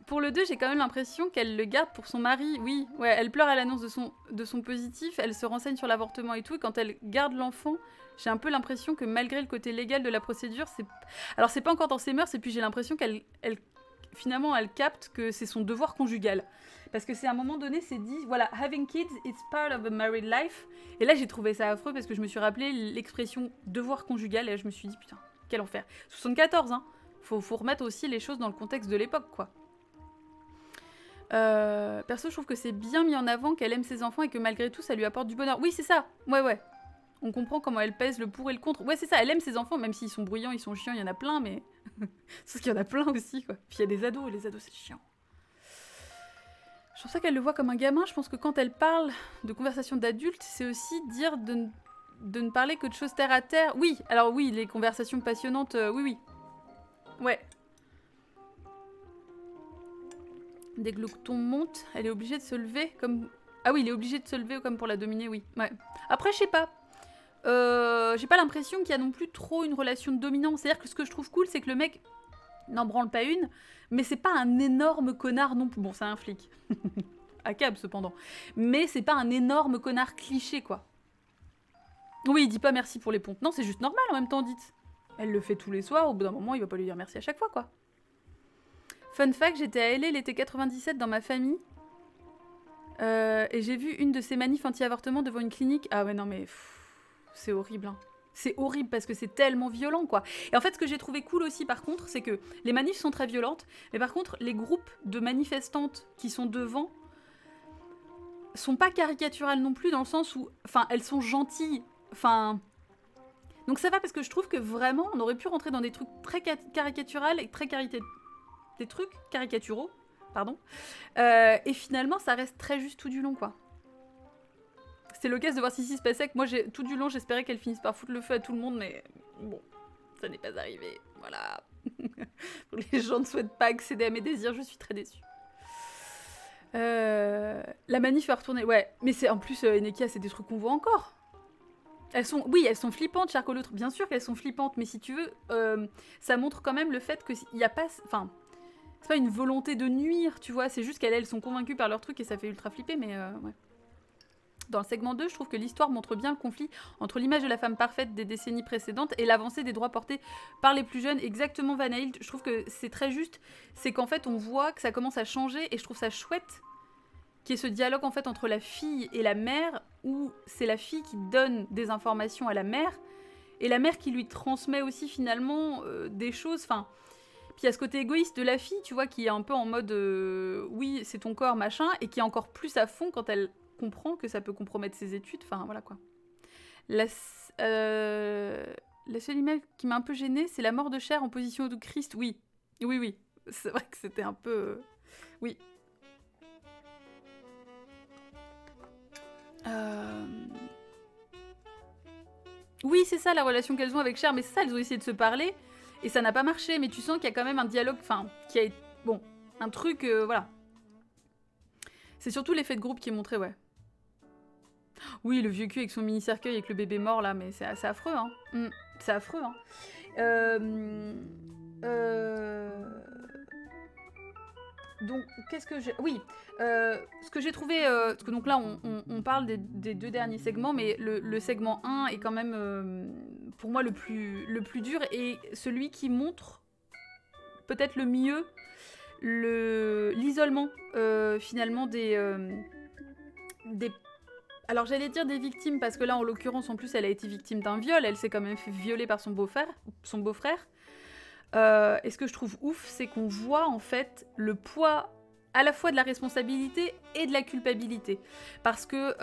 Pour le 2, j'ai quand même l'impression qu'elle le garde pour son mari. Oui, ouais, elle pleure à l'annonce de son positif, elle se renseigne sur l'avortement et tout, et quand elle garde l'enfant, j'ai un peu l'impression que malgré le côté légal de la procédure, c'est... Alors c'est pas encore dans ses mœurs, et puis j'ai l'impression finalement, elle capte que c'est son devoir conjugal. Parce que c'est à un moment donné, c'est dit, voilà, having kids, it's part of a married life. Et là, j'ai trouvé ça affreux parce que je me suis rappelé l'expression devoir conjugal, et là, je me suis dit, putain, quel enfer. 74, hein. Faut remettre aussi les choses dans le contexte de l'époque, quoi. Perso, je trouve que c'est bien mis en avant qu'elle aime ses enfants et que malgré tout, ça lui apporte du bonheur. Oui, c'est ça. Ouais. On comprend comment elle pèse le pour et le contre. Ouais, c'est ça, elle aime ses enfants, même s'ils sont bruyants, ils sont chiants, il y en a plein, mais... Sauf qu'il y en a plein aussi, quoi. Puis il y a des ados, et les ados, c'est chiant. Je trouve ça qu'elle le voit comme un gamin. Je pense que quand elle parle de conversation d'adulte, c'est aussi dire de ne parler que de choses terre à terre. Oui, alors oui, les conversations passionnantes, oui. Ouais. Dès que le ton monte, elle est obligée de se lever comme... Ah oui, il est obligé de se lever comme pour la dominer, oui. Ouais. Après, je sais pas. J'ai pas l'impression qu'il y a non plus trop une relation de dominance. C'est-à-dire que ce que je trouve cool, c'est que le mec n'en branle pas une, mais c'est pas un énorme connard non plus. Bon, c'est un flic. À cab, cependant. Mais c'est pas un énorme connard cliché, quoi. Oui, il dit pas merci pour les pompes. Non, c'est juste normal en même temps, dites. Elle le fait tous les soirs, au bout d'un moment, il va pas lui dire merci à chaque fois, quoi. Fun fact, j'étais à LA l'été 97 dans ma famille. Et j'ai vu une de ces manifs anti-avortement devant une clinique. Ah ouais, non mais... c'est horrible, hein. C'est horrible parce que c'est tellement violent, quoi. Et en fait, ce que j'ai trouvé cool aussi, par contre, c'est que les manifs sont très violentes, mais par contre, les groupes de manifestantes qui sont devant sont pas caricaturales non plus, dans le sens où... Enfin, elles sont gentilles. Enfin... Donc ça va, parce que je trouve que vraiment, on aurait pu rentrer dans des trucs très caricaturales et très des trucs caricaturaux, pardon. Et finalement, ça reste très juste tout du long, quoi. C'était l'occasion de voir si se passait que moi, tout du long, j'espérais qu'elle finisse par foutre le feu à tout le monde, mais bon, ça n'est pas arrivé. Voilà. Les gens ne souhaitent pas accéder à mes désirs, je suis très déçue. La manif va retourner, ouais. Mais c'est en plus, Enekia, c'est des trucs qu'on voit encore. Elles sont flippantes, Charco l'autre. Bien sûr qu'elles sont flippantes, mais si tu veux, ça montre quand même le fait qu'il n'y a pas... Enfin, C'est pas une volonté de nuire, tu vois, c'est juste qu'elles sont convaincues par leur truc et ça fait ultra flipper, mais ouais. Dans le segment 2, je trouve que l'histoire montre bien le conflit entre l'image de la femme parfaite des décennies précédentes et l'avancée des droits portés par les plus jeunes. Exactement, Vanaïl, je trouve que c'est très juste. C'est qu'en fait, on voit que ça commence à changer et je trouve ça chouette qu'il y ait ce dialogue en fait entre la fille et la mère où c'est la fille qui donne des informations à la mère et la mère qui lui transmet aussi finalement des choses. Enfin, puis il y a ce côté égoïste de la fille, tu vois, qui est un peu en mode oui, c'est ton corps, machin, et qui est encore plus à fond quand elle comprend que ça peut compromettre ses études, enfin voilà quoi. La seule image qui m'a un peu gênée, c'est la mort de Cher en position de Christ. Oui, c'est vrai que c'était un peu... Oui. Oui, c'est ça la relation qu'elles ont avec Cher, mais c'est ça, elles ont essayé de se parler, et ça n'a pas marché, mais tu sens qu'il y a quand même un dialogue, enfin, qui a... Bon, un truc, voilà. C'est surtout l'effet de groupe qui est montré, ouais. Oui, le vieux cul avec son mini-cercueil avec le bébé mort, là, mais c'est affreux, hein. C'est affreux, hein. Donc, qu'est-ce que j'ai... Oui, ce que j'ai trouvé... parce que donc là, on parle des 2 derniers segments, mais le segment 1 est quand même, pour moi, le plus dur, et celui qui montre peut-être le mieux l'isolement, finalement, des... Alors j'allais dire des victimes, parce que là, en l'occurrence, en plus, elle a été victime d'un viol, elle s'est quand même fait violer par son beau-frère. Et ce que je trouve ouf, c'est qu'on voit, en fait, le poids à la fois de la responsabilité et de la culpabilité. Parce que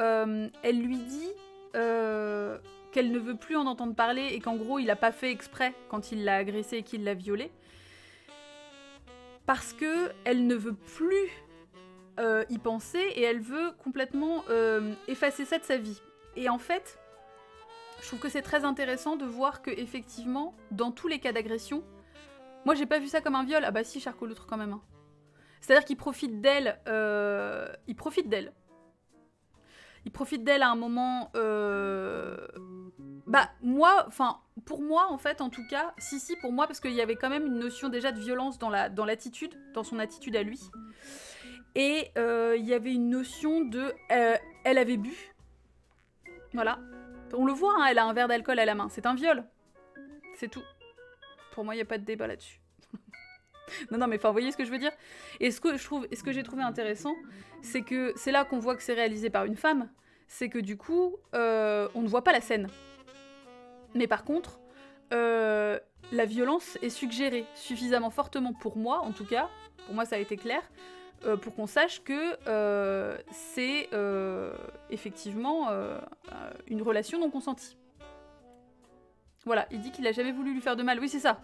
elle lui dit qu'elle ne veut plus en entendre parler, et qu'en gros, il a pas fait exprès quand il l'a agressée et qu'il l'a violée. Parce que elle ne veut plus y penser, et elle veut complètement effacer ça de sa vie. Et en fait, je trouve que c'est très intéressant de voir que effectivement, dans tous les cas d'agression, moi j'ai pas vu ça comme un viol. Ah bah si, Charcot l'autre quand même. Hein. C'est-à-dire qu'il profite d'elle. Il profite d'elle. Il profite d'elle à un moment. Bah moi, enfin pour moi en fait, en tout cas, si pour moi, parce qu'il y avait quand même une notion déjà de violence dans l'attitude, dans son attitude à lui. Et il y avait une notion de... elle avait bu. Voilà. On le voit, hein, elle a un verre d'alcool à la main. C'est un viol. C'est tout. Pour moi, il n'y a pas de débat là-dessus. non, mais enfin, vous voyez ce que je veux dire ? Et ce que j'ai trouvé intéressant, c'est que c'est là qu'on voit que c'est réalisé par une femme. C'est que du coup, on ne voit pas la scène. Mais par contre, la violence est suggérée suffisamment fortement pour moi, en tout cas. Pour moi, ça a été clair. Pour qu'on sache que c'est effectivement une relation non consentie. Voilà, il dit qu'il a jamais voulu lui faire de mal. Oui, c'est ça.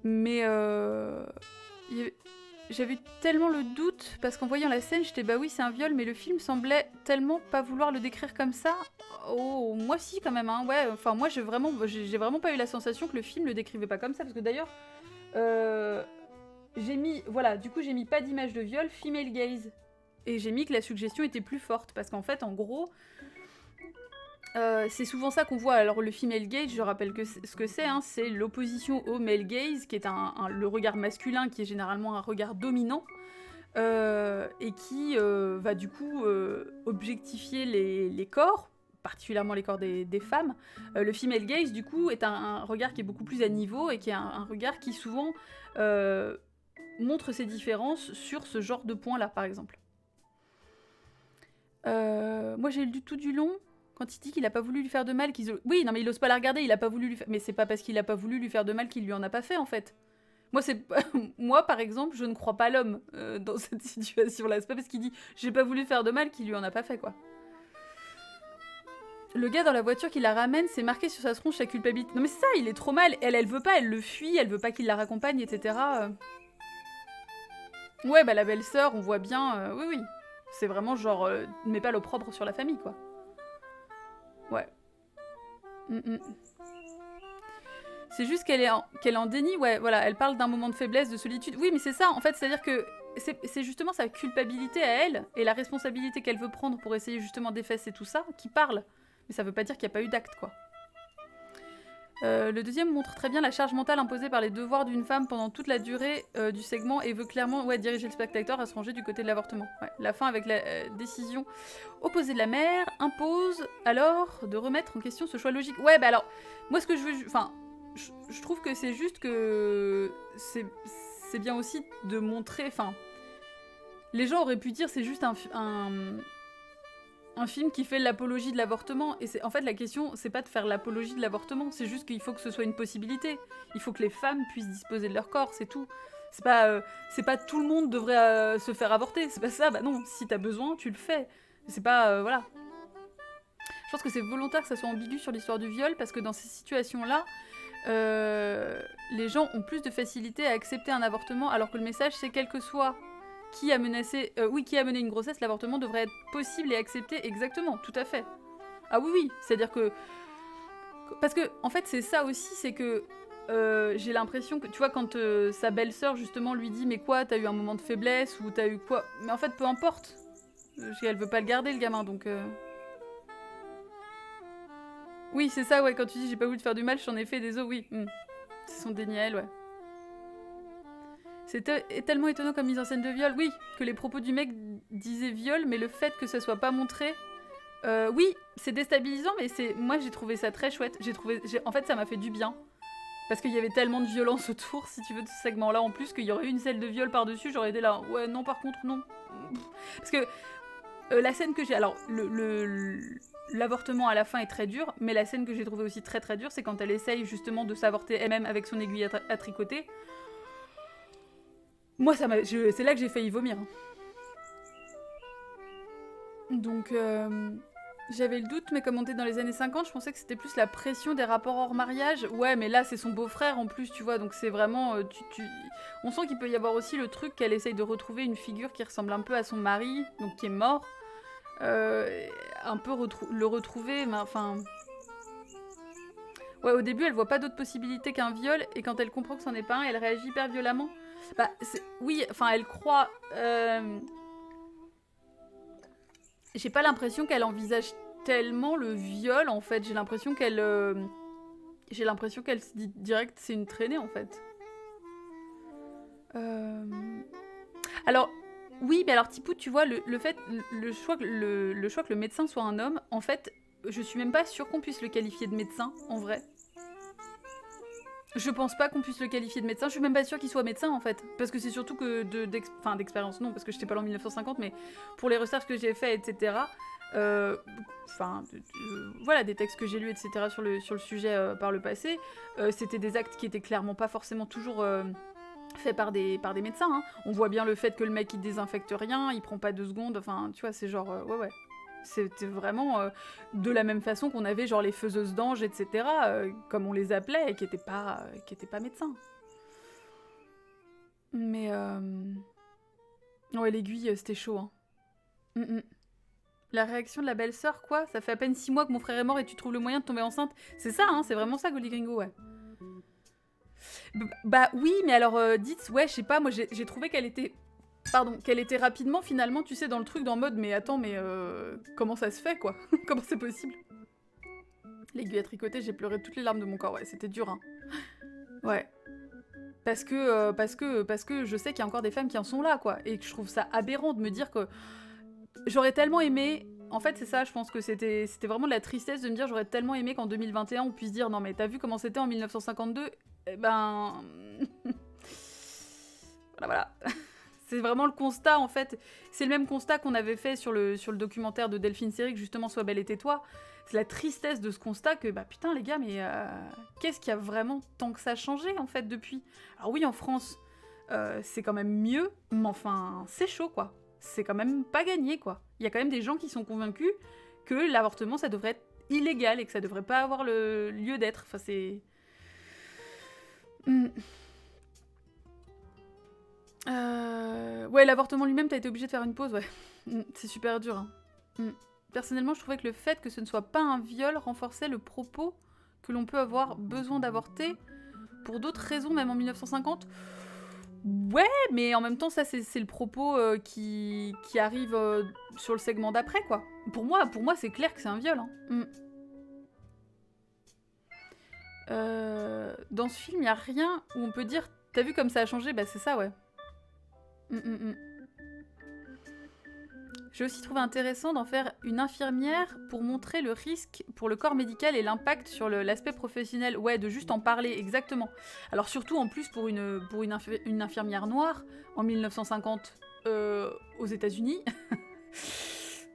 Mais j'avais tellement le doute, parce qu'en voyant la scène, j'étais bah oui, c'est un viol, mais le film semblait tellement pas vouloir le décrire comme ça. Oh, moi si quand même, hein. Ouais, enfin moi j'ai vraiment pas eu la sensation que le film le décrivait pas comme ça, parce que d'ailleurs... j'ai mis pas d'image de viol, female gaze. Et j'ai mis que la suggestion était plus forte, parce qu'en fait, en gros, c'est souvent ça qu'on voit. Alors le female gaze, je rappelle que ce que c'est, hein, c'est l'opposition au male gaze, qui est le regard masculin, qui est généralement un regard dominant, et qui va du coup objectifier les corps, particulièrement les corps des femmes. Le female gaze, du coup, est un regard qui est beaucoup plus à niveau, et qui est un regard qui souvent montre ses différences sur ce genre de points-là, par exemple. Moi, j'ai lu tout du long, quand il dit qu'il a pas voulu lui faire de mal, oui, non, mais il ose pas la regarder, il a pas voulu lui faire... Mais c'est pas parce qu'il a pas voulu lui faire de mal qu'il lui en a pas fait, en fait. Moi, par exemple, je ne crois pas l'homme dans cette situation-là. C'est pas parce qu'il dit « j'ai pas voulu faire de mal » qu'il lui en a pas fait, quoi. Le gars dans la voiture qui la ramène, c'est marqué sur sa tronche sa culpabilité. Non mais c'est ça, il est trop mal. Elle veut pas, elle le fuit, elle veut pas qu'il la raccompagne, etc. Ouais, bah la belle-sœur, on voit bien... oui. C'est vraiment genre... met pas l'opprobre sur la famille, quoi. Ouais. C'est juste qu'elle est en déni, ouais, voilà. Elle parle d'un moment de faiblesse, de solitude. Oui, mais c'est ça, en fait, c'est-à-dire que c'est justement sa culpabilité à elle, et la responsabilité qu'elle veut prendre pour essayer justement d'effacer tout ça, qui parle. Mais ça veut pas dire qu'il n'y a pas eu d'acte, quoi. Le deuxième montre très bien la charge mentale imposée par les devoirs d'une femme pendant toute la durée du segment et veut clairement diriger le spectateur à se ranger du côté de l'avortement. Ouais. La fin avec la décision opposée de la mère impose alors de remettre en question ce choix logique. Ouais, bah alors, moi ce que je veux... Enfin, je trouve que c'est juste que... C'est bien aussi de montrer... Enfin, les gens auraient pu dire c'est juste un film qui fait l'apologie de l'avortement. Et en fait, la question, c'est pas de faire l'apologie de l'avortement, c'est juste qu'il faut que ce soit une possibilité. Il faut que les femmes puissent disposer de leur corps, c'est tout. C'est pas tout le monde devrait se faire avorter, c'est pas ça. Bah non, si t'as besoin, tu le fais. C'est pas... voilà. Je pense que c'est volontaire que ça soit ambigu sur l'histoire du viol, parce que dans ces situations-là, les gens ont plus de facilité à accepter un avortement, alors que le message, c'est quel que soit... qui a mené une grossesse, l'avortement devrait être possible et accepté exactement, tout à fait. Ah oui, c'est-à-dire que... Parce que, en fait, c'est ça aussi, c'est que j'ai l'impression que, tu vois, quand sa belle-sœur, justement, lui dit « Mais quoi, t'as eu un moment de faiblesse ?» ou « T'as eu quoi ?» Mais en fait, peu importe. Elle veut pas le garder, le gamin, donc... Oui, c'est ça, ouais, quand tu dis « J'ai pas voulu te faire du mal, j'en ai fait des os », oui. C'est son déni à elle, ouais. C'est tellement étonnant comme mise en scène de viol, oui, que les propos du mec disaient viol, mais le fait que ça soit pas montré, oui, c'est déstabilisant, mais moi j'ai trouvé ça très chouette. En fait, ça m'a fait du bien. Parce qu'il y avait tellement de violence autour, si tu veux, de ce segment-là, en plus, qu'il y aurait eu une scène de viol par-dessus, j'aurais été là, ouais, non, par contre, non. Parce que la scène que j'ai... Alors, l'avortement à la fin est très dur, mais la scène que j'ai trouvée aussi très très dure, c'est quand elle essaye justement de s'avorter elle-même avec son aiguille à tricoter. Moi, c'est là que j'ai failli vomir. Donc, j'avais le doute, mais comme on était dans les années 50, je pensais que c'était plus la pression des rapports hors mariage. Ouais, mais là, c'est son beau-frère en plus, tu vois, donc c'est vraiment... On sent qu'il peut y avoir aussi le truc qu'elle essaye de retrouver une figure qui ressemble un peu à son mari, donc qui est mort. Un peu le retrouver, mais enfin... Ouais, au début, elle voit pas d'autre possibilité qu'un viol, et quand elle comprend que c'en est pas un, elle réagit hyper violemment. Bah, oui, enfin, elle croit... J'ai pas l'impression qu'elle envisage tellement le viol, en fait. J'ai l'impression qu'elle se dit direct, c'est une traînée, en fait. Alors, oui, mais alors, Tipou, tu vois, le choix que le médecin soit un homme, en fait, je suis même pas sûre qu'on puisse le qualifier de médecin, en vrai. Je pense pas qu'on puisse le qualifier de médecin, je suis même pas sûre qu'il soit médecin en fait. Parce que c'est surtout que d'expérience, non, parce que j'étais pas là en 1950, mais pour les recherches que j'ai faites, etc. Voilà, des textes que j'ai lus, etc. sur le sujet par le passé, c'était des actes qui étaient clairement pas forcément toujours faits par des médecins. Hein. On voit bien le fait que le mec il désinfecte rien, il prend pas 2 secondes, enfin tu vois, c'est genre, ouais. C'était vraiment de la même façon qu'on avait genre les faiseuses d'anges, etc., comme on les appelait, et qui étaient pas médecins. Mais ouais, l'aiguille, c'était chaud. Hein. La réaction de la belle-sœur, quoi? Ça fait à peine 6 mois que mon frère est mort et tu trouves le moyen de tomber enceinte. C'est ça, hein, c'est vraiment ça, Goldie Gringo, ouais. Bah oui, mais alors, dites, ouais, je sais pas, moi j'ai trouvé qu'elle était... qu'elle était rapidement, finalement, tu sais, dans le truc, dans le mode, mais attends, mais comment ça se fait, quoi? Comment c'est possible? L'aiguille à tricoter, j'ai pleuré toutes les larmes de mon corps, ouais, c'était dur, hein. Ouais. Parce que je sais qu'il y a encore des femmes qui en sont là, quoi, et que je trouve ça aberrant de me dire que... J'aurais tellement aimé... En fait, c'est ça, je pense que c'était vraiment de la tristesse de me dire, j'aurais tellement aimé qu'en 2021, on puisse dire, non mais t'as vu comment c'était en 1952? Eh ben... voilà. C'est vraiment le constat, en fait. C'est le même constat qu'on avait fait sur le documentaire de Delphine Seyrig, justement, Sois belle et tais-toi. C'est la tristesse de ce constat que, bah putain, les gars, mais qu'est-ce qui a vraiment tant que ça changé, en fait, depuis? Alors oui, en France, c'est quand même mieux, mais enfin, c'est chaud, quoi. C'est quand même pas gagné, quoi. Il y a quand même des gens qui sont convaincus que l'avortement, ça devrait être illégal et que ça devrait pas avoir le lieu d'être. Enfin, c'est... Ouais, l'avortement lui-même, t'as été obligé de faire une pause, ouais. C'est super dur, hein. Personnellement, je trouvais que le fait que ce ne soit pas un viol renforçait le propos que l'on peut avoir besoin d'avorter pour d'autres raisons, même en 1950. Ouais, mais en même temps, ça, c'est le propos qui arrive sur le segment d'après, quoi. Pour moi, c'est clair que c'est un viol, hein. Dans ce film, il n'y a rien où on peut dire « T'as vu comme ça a changé ?» Bah c'est ça, ouais. J'ai aussi trouvé intéressant d'en faire une infirmière pour montrer le risque pour le corps médical et l'impact sur l'aspect professionnel. Ouais, de juste en parler, exactement. Alors surtout en plus pour une infirmière noire en 1950 aux États-Unis.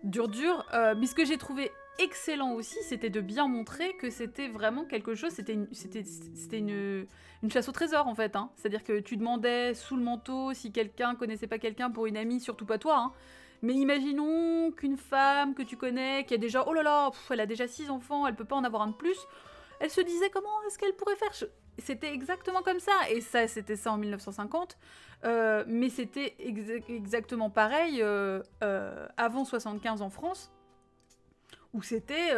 dur. Mais ce que j'ai trouvé excellent aussi, c'était de bien montrer que c'était vraiment quelque chose, c'était une chasse au trésor en fait. Hein. C'est-à-dire que tu demandais sous le manteau si quelqu'un connaissait pas quelqu'un pour une amie, surtout pas toi. Hein. Mais imaginons qu'une femme que tu connais, qui a déjà, oh là là, elle a déjà 6 enfants, elle peut pas en avoir un de plus, elle se disait comment est-ce qu'elle pourrait faire. C'était exactement comme ça, et ça, c'était ça en 1950, mais c'était exactement pareil avant 75 en France, où c'était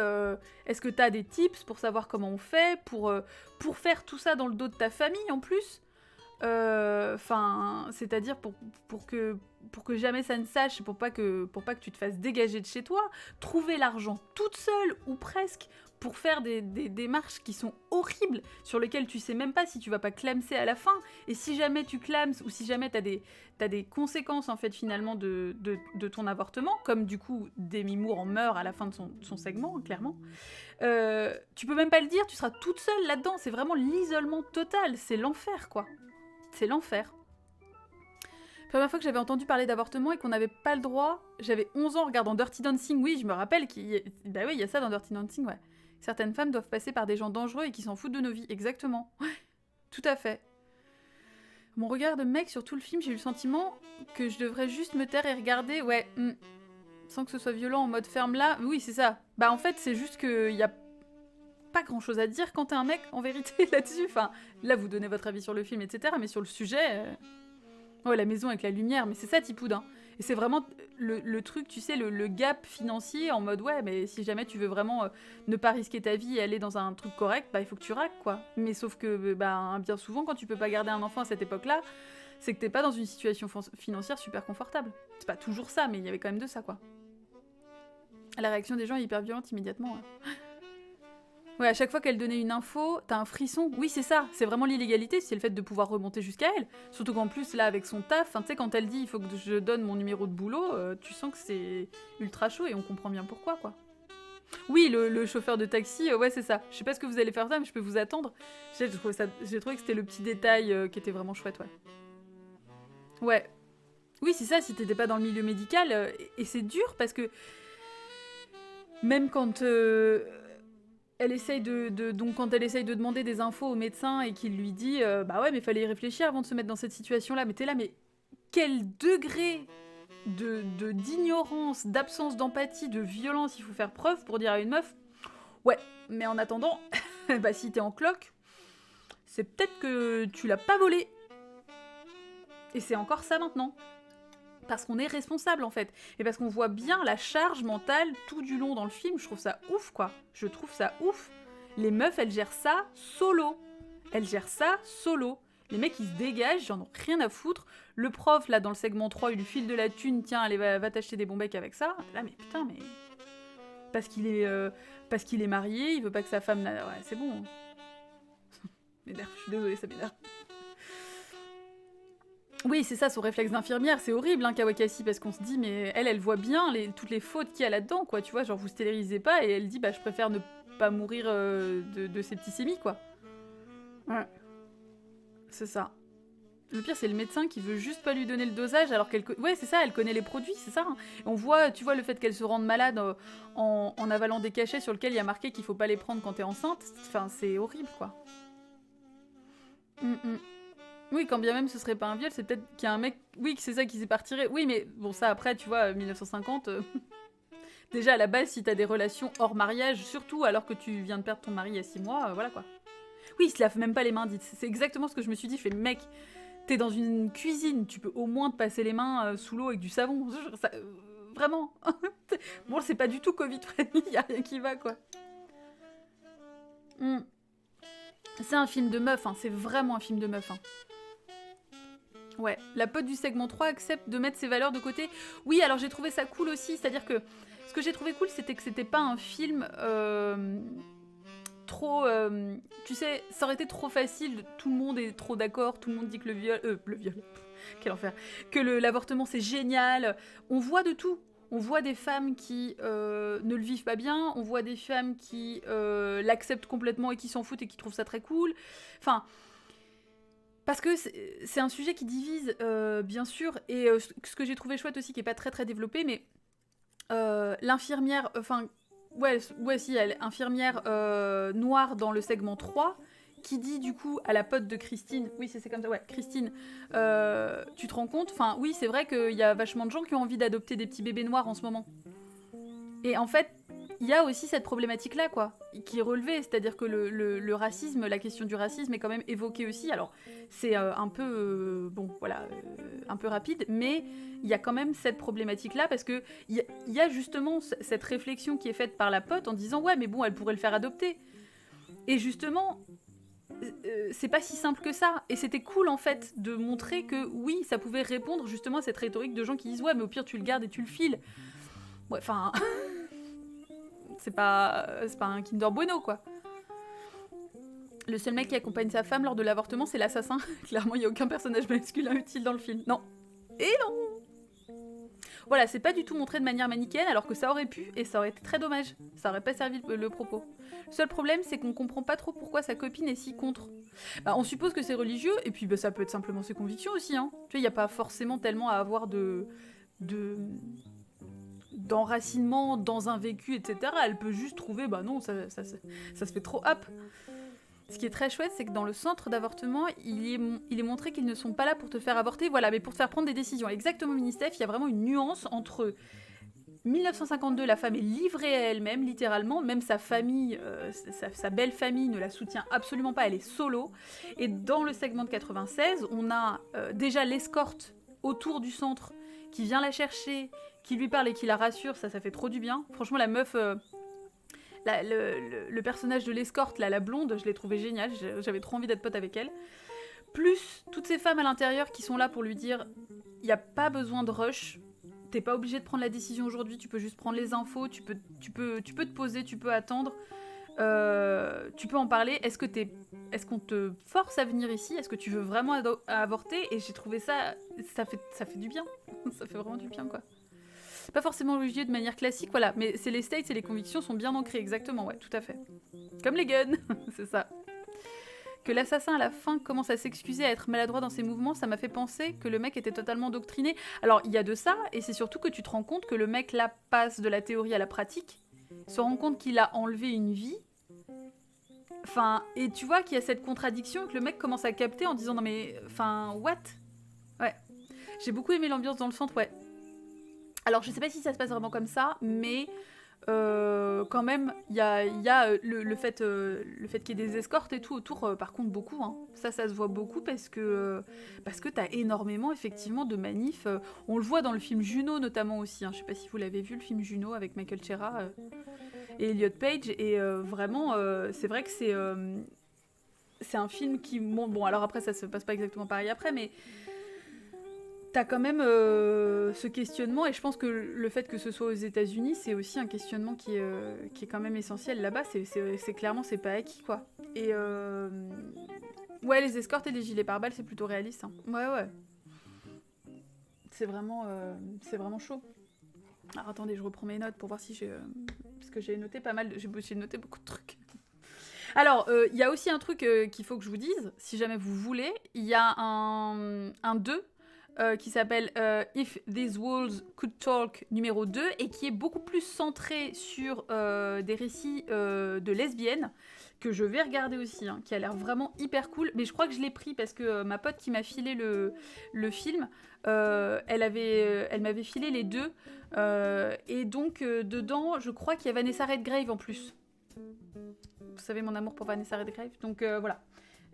est-ce que t'as des tips pour savoir comment on fait, pour faire tout ça dans le dos de ta famille en plus. C'est-à-dire pour que jamais ça ne sache, pour pas que tu te fasses dégager de chez toi, trouver l'argent toute seule ou presque pour faire des démarches qui sont horribles, sur lesquelles tu sais même pas si tu vas pas clamser à la fin, et si jamais tu clames ou si jamais t'as des conséquences en fait finalement de ton avortement, comme du coup Demi Moore en meurt à la fin de son segment, clairement. Tu peux même pas le dire, tu seras toute seule là-dedans, c'est vraiment l'isolement total, c'est l'enfer quoi. C'est l'enfer. Première fois que j'avais entendu parler d'avortement et qu'on n'avait pas le droit, j'avais 11 ans en regardant Dirty Dancing, oui, je me rappelle qu'il y a... Bah oui, il y a ça dans Dirty Dancing, ouais. Certaines femmes doivent passer par des gens dangereux et qui s'en foutent de nos vies, exactement. Ouais, tout à fait. Mon regard de mec sur tout le film, j'ai eu le sentiment que je devrais juste me taire et regarder, ouais, sans que ce soit violent en mode ferme là. Oui, c'est ça. Bah en fait, c'est juste qu'il y a pas grand chose à dire quand t'es un mec en vérité là-dessus. Enfin, là vous donnez votre avis sur le film, etc. Mais sur le sujet, ouais, la maison avec la lumière, mais c'est ça Tipoud, hein. Et c'est vraiment le truc, tu sais, le gap financier en mode ouais, mais si jamais tu veux vraiment ne pas risquer ta vie et aller dans un truc correct, bah il faut que tu raques quoi. Mais sauf que bah bien souvent quand tu peux pas garder un enfant à cette époque-là, c'est que t'es pas dans une situation financière super confortable. C'est pas toujours ça, mais il y avait quand même de ça quoi. La réaction des gens est hyper violente immédiatement. Ouais. Ouais, à chaque fois qu'elle donnait une info, t'as un frisson. Oui, c'est ça, c'est vraiment l'illégalité, c'est le fait de pouvoir remonter jusqu'à elle. Surtout qu'en plus, là, avec son taf, tu sais, quand elle dit il faut que je donne mon numéro de boulot, tu sens que c'est ultra chaud et on comprend bien pourquoi, quoi. Oui, le chauffeur de taxi, ouais, c'est ça. Je sais pas ce que vous allez faire ça, mais je peux vous attendre. J'ai trouvé que c'était le petit détail qui était vraiment chouette, ouais. Ouais. Oui, c'est ça, si t'étais pas dans le milieu médical, et c'est dur parce que même quand... elle essaye donc quand elle essaye de demander des infos au médecin et qu'il lui dit bah ouais mais fallait y réfléchir avant de se mettre dans cette situation là, mais t'es là, mais quel degré d'ignorance, d'absence d'empathie, de violence il faut faire preuve pour dire à une meuf ouais mais en attendant bah si t'es en cloque c'est peut-être que tu l'as pas volé, et c'est encore ça maintenant. Parce qu'on est responsable en fait. Et parce qu'on voit bien la charge mentale tout du long dans le film. Je trouve ça ouf quoi. Je trouve ça ouf. Les meufs, elles gèrent ça solo. Elles gèrent ça solo. Les mecs, ils se dégagent, ils en ont rien à foutre. Le prof, là, dans le segment 3, il lui file de la thune. Tiens, allez, va t'acheter des bons becs avec ça. Là, mais putain, mais... Parce qu'il est marié, il veut pas que sa femme... Ouais, c'est bon. M'énerve, je suis désolée, ça m'énerve. Oui, c'est ça, son réflexe d'infirmière, c'est horrible, hein, Kawakasi, parce qu'on se dit, mais elle voit bien toutes les fautes qu'il y a là-dedans, quoi, tu vois, genre vous stérilisez pas, et elle dit, bah je préfère ne pas mourir de septicémie, quoi. Ouais. C'est ça. Le pire, c'est le médecin qui veut juste pas lui donner le dosage, alors qu'elle... Ouais, c'est ça, elle connaît les produits, c'est ça. Hein. On voit, tu vois, le fait qu'elle se rende malade en avalant des cachets sur lesquels il y a marqué qu'il faut pas les prendre quand t'es enceinte, enfin, c'est horrible, quoi. Oui, quand bien même ce serait pas un viol, c'est peut-être qu'il y a un mec... Oui, que c'est ça qui s'est partiré. Oui, mais bon, ça après, tu vois, 1950... Déjà, à la base, si t'as des relations hors mariage, surtout alors que tu viens de perdre ton mari il y a 6 mois, voilà quoi. Oui, il se lave même pas les mains, dites. C'est exactement ce que je me suis dit. Je fais, mec, t'es dans une cuisine, tu peux au moins te passer les mains sous l'eau avec du savon. Ça, vraiment. Bon, c'est pas du tout Covid-friendly, y a rien qui va, quoi. C'est un film de meuf, hein. C'est vraiment un film de meuf, hein. Ouais, la pote du segment 3 accepte de mettre ses valeurs de côté. Oui, alors j'ai trouvé ça cool aussi, c'est-à-dire que ce que j'ai trouvé cool, c'était que c'était pas un film trop... tu sais, ça aurait été trop facile, tout le monde est trop d'accord, tout le monde dit que le viol... quel enfer. Que l'avortement c'est génial. On voit de tout. On voit des femmes qui ne le vivent pas bien, on voit des femmes qui l'acceptent complètement et qui s'en foutent et qui trouvent ça très cool. Enfin, parce que c'est un sujet qui divise, bien sûr, et ce que j'ai trouvé chouette aussi, qui est pas très très développé, mais l'infirmière, enfin, ouais, si, elle, infirmière noire dans le segment 3, qui dit du coup à la pote de Christine, oui c'est comme ça, ouais, Christine, tu te rends compte, enfin oui c'est vrai qu'il y a vachement de gens qui ont envie d'adopter des petits bébés noirs en ce moment. Et en fait, il y a aussi cette problématique-là, quoi, qui est relevée, c'est-à-dire que le racisme, la question du racisme est quand même évoquée aussi, alors c'est un peu, un peu rapide, mais il y a quand même cette problématique-là, parce que il y a justement cette réflexion qui est faite par la pote en disant « Ouais, mais bon, elle pourrait le faire adopter ». Et justement... c'est pas si simple que ça, et c'était cool en fait de montrer que oui, ça pouvait répondre justement à cette rhétorique de gens qui disent ouais mais au pire tu le gardes et tu le files. Ouais, enfin c'est pas un Kinder Bueno quoi. Le seul mec qui accompagne sa femme lors de l'avortement c'est l'assassin. Clairement il y a aucun personnage masculin utile dans le film. Non. Et non. Voilà, c'est pas du tout montré de manière manichéenne alors que ça aurait pu et ça aurait été très dommage. Ça aurait pas servi le propos. Le seul problème, c'est qu'on comprend pas trop pourquoi sa copine est si contre. Bah, on suppose que c'est religieux, et puis bah, ça peut être simplement ses convictions aussi. Hein. Tu vois, il n'y a pas forcément tellement à avoir d'enracinement dans un vécu, etc. Elle peut juste trouver, bah non, ça se fait trop hop. Ce qui est très chouette, c'est que dans le centre d'avortement, il est montré qu'ils ne sont pas là pour te faire avorter, voilà, mais pour te faire prendre des décisions. Exactement, Ministef, il y a vraiment une nuance entre... 1952, la femme est livrée à elle-même, littéralement. Même sa famille, sa belle famille ne la soutient absolument pas, elle est solo. Et dans le segment de 96, on a déjà l'escorte autour du centre qui vient la chercher, qui lui parle et qui la rassure, ça fait trop du bien. Franchement, la meuf... le personnage de l'escorte, la blonde, je l'ai trouvée géniale, j'avais trop envie d'être pote avec elle. Plus toutes ces femmes à l'intérieur qui sont là pour lui dire il n'y a pas besoin de rush, t'es pas obligé de prendre la décision aujourd'hui, tu peux juste prendre les infos, tu peux te poser, tu peux attendre, tu peux en parler. Est-ce qu'on te force à venir ici? Est-ce que tu veux vraiment avorter? Et j'ai trouvé ça fait du bien. Ça fait vraiment du bien, quoi. Pas forcément religieux de manière classique, voilà, mais c'est les states et les convictions sont bien ancrées, exactement, ouais, tout à fait. Comme les guns, c'est ça. Que l'assassin à la fin commence à s'excuser, à être maladroit dans ses mouvements, ça m'a fait penser que le mec était totalement doctriné. Alors il y a de ça, et c'est surtout que tu te rends compte que le mec là passe de la théorie à la pratique, se rend compte qu'il a enlevé une vie, enfin, et tu vois qu'il y a cette contradiction que le mec commence à capter en disant non mais, enfin, what? Ouais. J'ai beaucoup aimé l'ambiance dans le centre, ouais. Alors je sais pas si ça se passe vraiment comme ça, mais... quand même, il y a le fait qu'il y ait des escortes et tout autour, par contre, beaucoup. Hein. Ça se voit beaucoup parce que t'as énormément, effectivement, de manifs. On le voit dans le film Juno, notamment aussi. Hein. Je sais pas si vous l'avez vu, le film Juno, avec Michael Cera et Elliot Page. Et vraiment, c'est vrai que c'est un film qui... Bon, alors après, ça se passe pas exactement pareil après, mais... T'as quand même ce questionnement, et je pense que le fait que ce soit aux États-Unis, c'est aussi un questionnement qui est quand même essentiel là-bas. C'est clairement, c'est pas acquis, quoi. Et ouais, les escortes et les gilets pare-balles, c'est plutôt réaliste. Hein. Ouais. C'est vraiment chaud. Alors attendez, je reprends mes notes pour voir si j'ai... parce que j'ai noté pas mal, j'ai noté beaucoup de trucs. Alors, il y a aussi un truc qu'il faut que je vous dise, si jamais vous voulez. Il y a un 2 qui s'appelle If These Walls Could Talk numéro 2 et qui est beaucoup plus centré sur des récits de lesbiennes que je vais regarder aussi, hein, qui a l'air vraiment hyper cool. Mais je crois que je l'ai pris parce que ma pote qui m'a filé le film, elle m'avait filé les deux. Et donc, dedans, je crois qu'il y a Vanessa Redgrave en plus. Vous savez mon amour pour Vanessa Redgrave. Donc, voilà.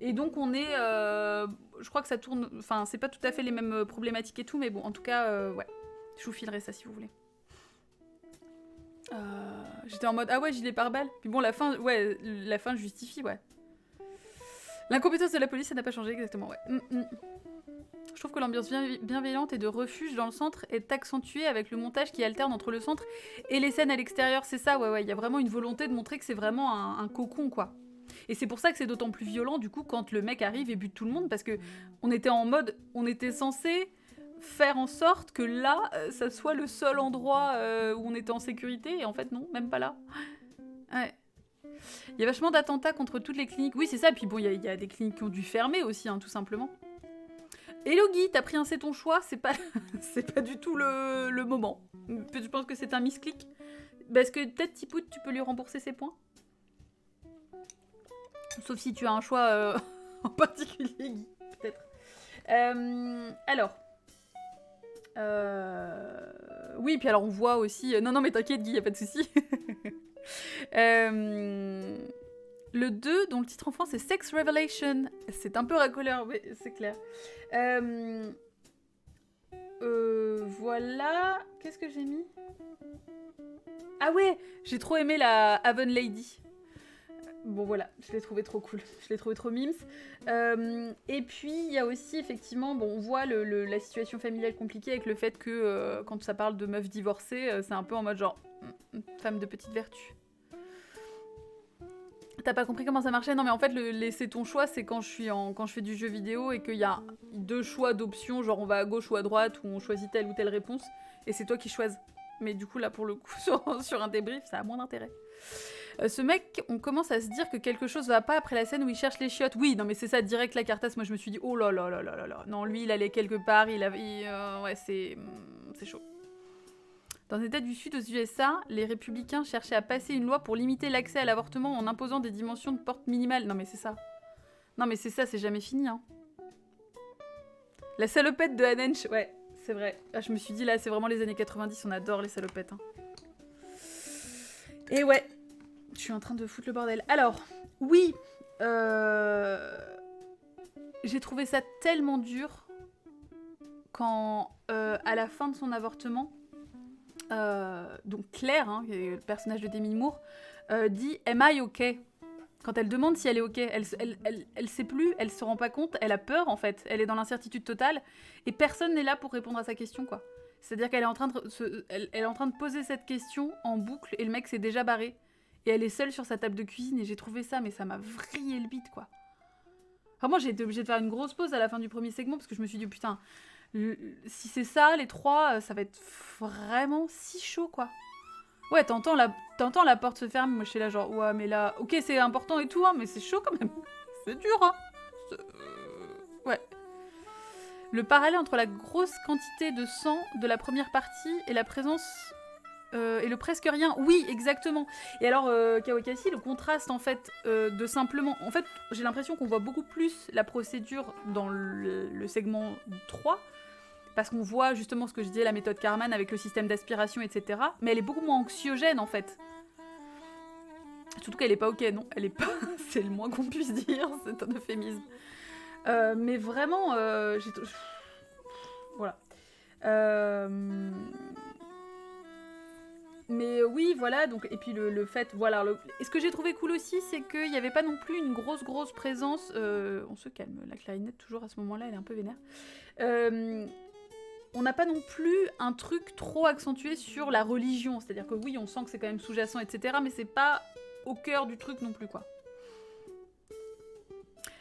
Et donc on est, je crois que ça tourne, enfin c'est pas tout à fait les mêmes problématiques et tout, mais bon en tout cas, ouais, je vous filerai ça si vous voulez. J'étais en mode, ah ouais gilet pare-balles, puis bon la fin justifie, ouais. L'incompétence de la police ça n'a pas changé exactement, ouais. Je trouve que l'ambiance bienveillante et de refuge dans le centre est accentuée avec le montage qui alterne entre le centre et les scènes à l'extérieur, c'est ça, ouais, il y a vraiment une volonté de montrer que c'est vraiment un cocon quoi. Et c'est pour ça que c'est d'autant plus violent, du coup, quand le mec arrive et bute tout le monde, parce que on était en mode, on était censé faire en sorte que là, ça soit le seul endroit où on était en sécurité, et en fait, non, même pas là. Ouais. Il y a vachement d'attentats contre toutes les cliniques. Oui, c'est ça, puis bon, il y a des cliniques qui ont dû fermer aussi, hein, tout simplement. Hello Guy, t'as pris un c'est ton choix, c'est pas du tout le moment. Je pense que c'est un misclick. Parce que peut-être Tipout, tu peux lui rembourser ses points. Sauf si tu as un choix en particulier, Guy, peut-être. Alors. Oui, puis alors on voit aussi... Non, mais t'inquiète Guy, y a pas de souci. Le 2, dont le titre en France est Sex Revelation. C'est un peu racoleur, oui, c'est clair. Voilà. Qu'est-ce que j'ai mis? Ah ouais, j'ai trop aimé la Haven Lady. Bon voilà, je l'ai trouvé trop cool. Je l'ai trouvé trop mimes. Et puis, il y a aussi, effectivement, bon, on voit la situation familiale compliquée avec le fait que quand ça parle de meufs divorcées, c'est un peu en mode genre, femme de petite vertu. T'as pas compris comment ça marchait? Non mais en fait, c'est ton choix, c'est quand je fais du jeu vidéo et qu'il y a 2 choix d'options, genre on va à gauche ou à droite, ou on choisit telle ou telle réponse, et c'est toi qui choisis. Mais du coup là pour le coup, sur un débrief, ça a moins d'intérêt. Ce mec, on commence à se dire que quelque chose va pas après la scène où il cherche les chiottes. Oui, non mais c'est ça, direct la cartasse, moi je me suis dit, oh là là là là là là. Non, lui il allait quelque part, ouais c'est chaud. Dans les États du Sud, aux USA, les républicains cherchaient à passer une loi pour limiter l'accès à l'avortement en imposant des dimensions de porte minimales. Non mais c'est ça. Non mais c'est ça, c'est jamais fini. Hein. La salopette de Hanench, ouais, c'est vrai. Ah, je me suis dit là, c'est vraiment les années 90, on adore les salopettes. Hein. Et ouais, je suis en train de foutre le bordel. Alors, oui, j'ai trouvé ça tellement dur quand, à la fin de son avortement, donc Claire, hein, qui est le personnage de Demi Moore, dit « Am I okay ?» Quand elle demande si elle est ok, elle sait plus, elle se rend pas compte, elle a peur en fait, elle est dans l'incertitude totale, et personne n'est là pour répondre à sa question, quoi. C'est-à-dire qu'elle est en train elle est en train de poser cette question en boucle, et le mec s'est déjà barré. Et elle est seule sur sa table de cuisine, et j'ai trouvé ça, mais ça m'a vrillé le bide, quoi. Vraiment, j'ai été obligée de faire une grosse pause à la fin du premier segment, parce que je me suis dit, putain, si c'est ça, les 3, ça va être vraiment si chaud, quoi. Ouais, t'entends la porte se ferme, moi je suis là genre, ouais, mais là, ok, c'est important et tout, hein, mais c'est chaud quand même. C'est dur, hein. Ouais. Le parallèle entre la grosse quantité de sang de la première partie et la présence... et le presque rien, oui, exactement. Et alors, Kawakasi, le contraste, en fait, de simplement... En fait, j'ai l'impression qu'on voit beaucoup plus la procédure dans le segment 3, parce qu'on voit justement ce que je disais, la méthode Karman avec le système d'aspiration, etc. Mais elle est beaucoup moins anxiogène, en fait. Surtout qu'elle est pas ok, non, elle est pas... C'est le moins qu'on puisse dire, c'est un euphémisme. Mais vraiment, voilà. Mais oui, voilà, donc, et puis le fait, voilà. Et ce que j'ai trouvé cool aussi, c'est qu'il n'y avait pas non plus une grosse présence... on se calme, la clarinette, toujours à ce moment-là, elle est un peu vénère. On n'a pas non plus un truc trop accentué sur la religion. C'est-à-dire que oui, on sent que c'est quand même sous-jacent, etc. Mais c'est pas au cœur du truc non plus, quoi.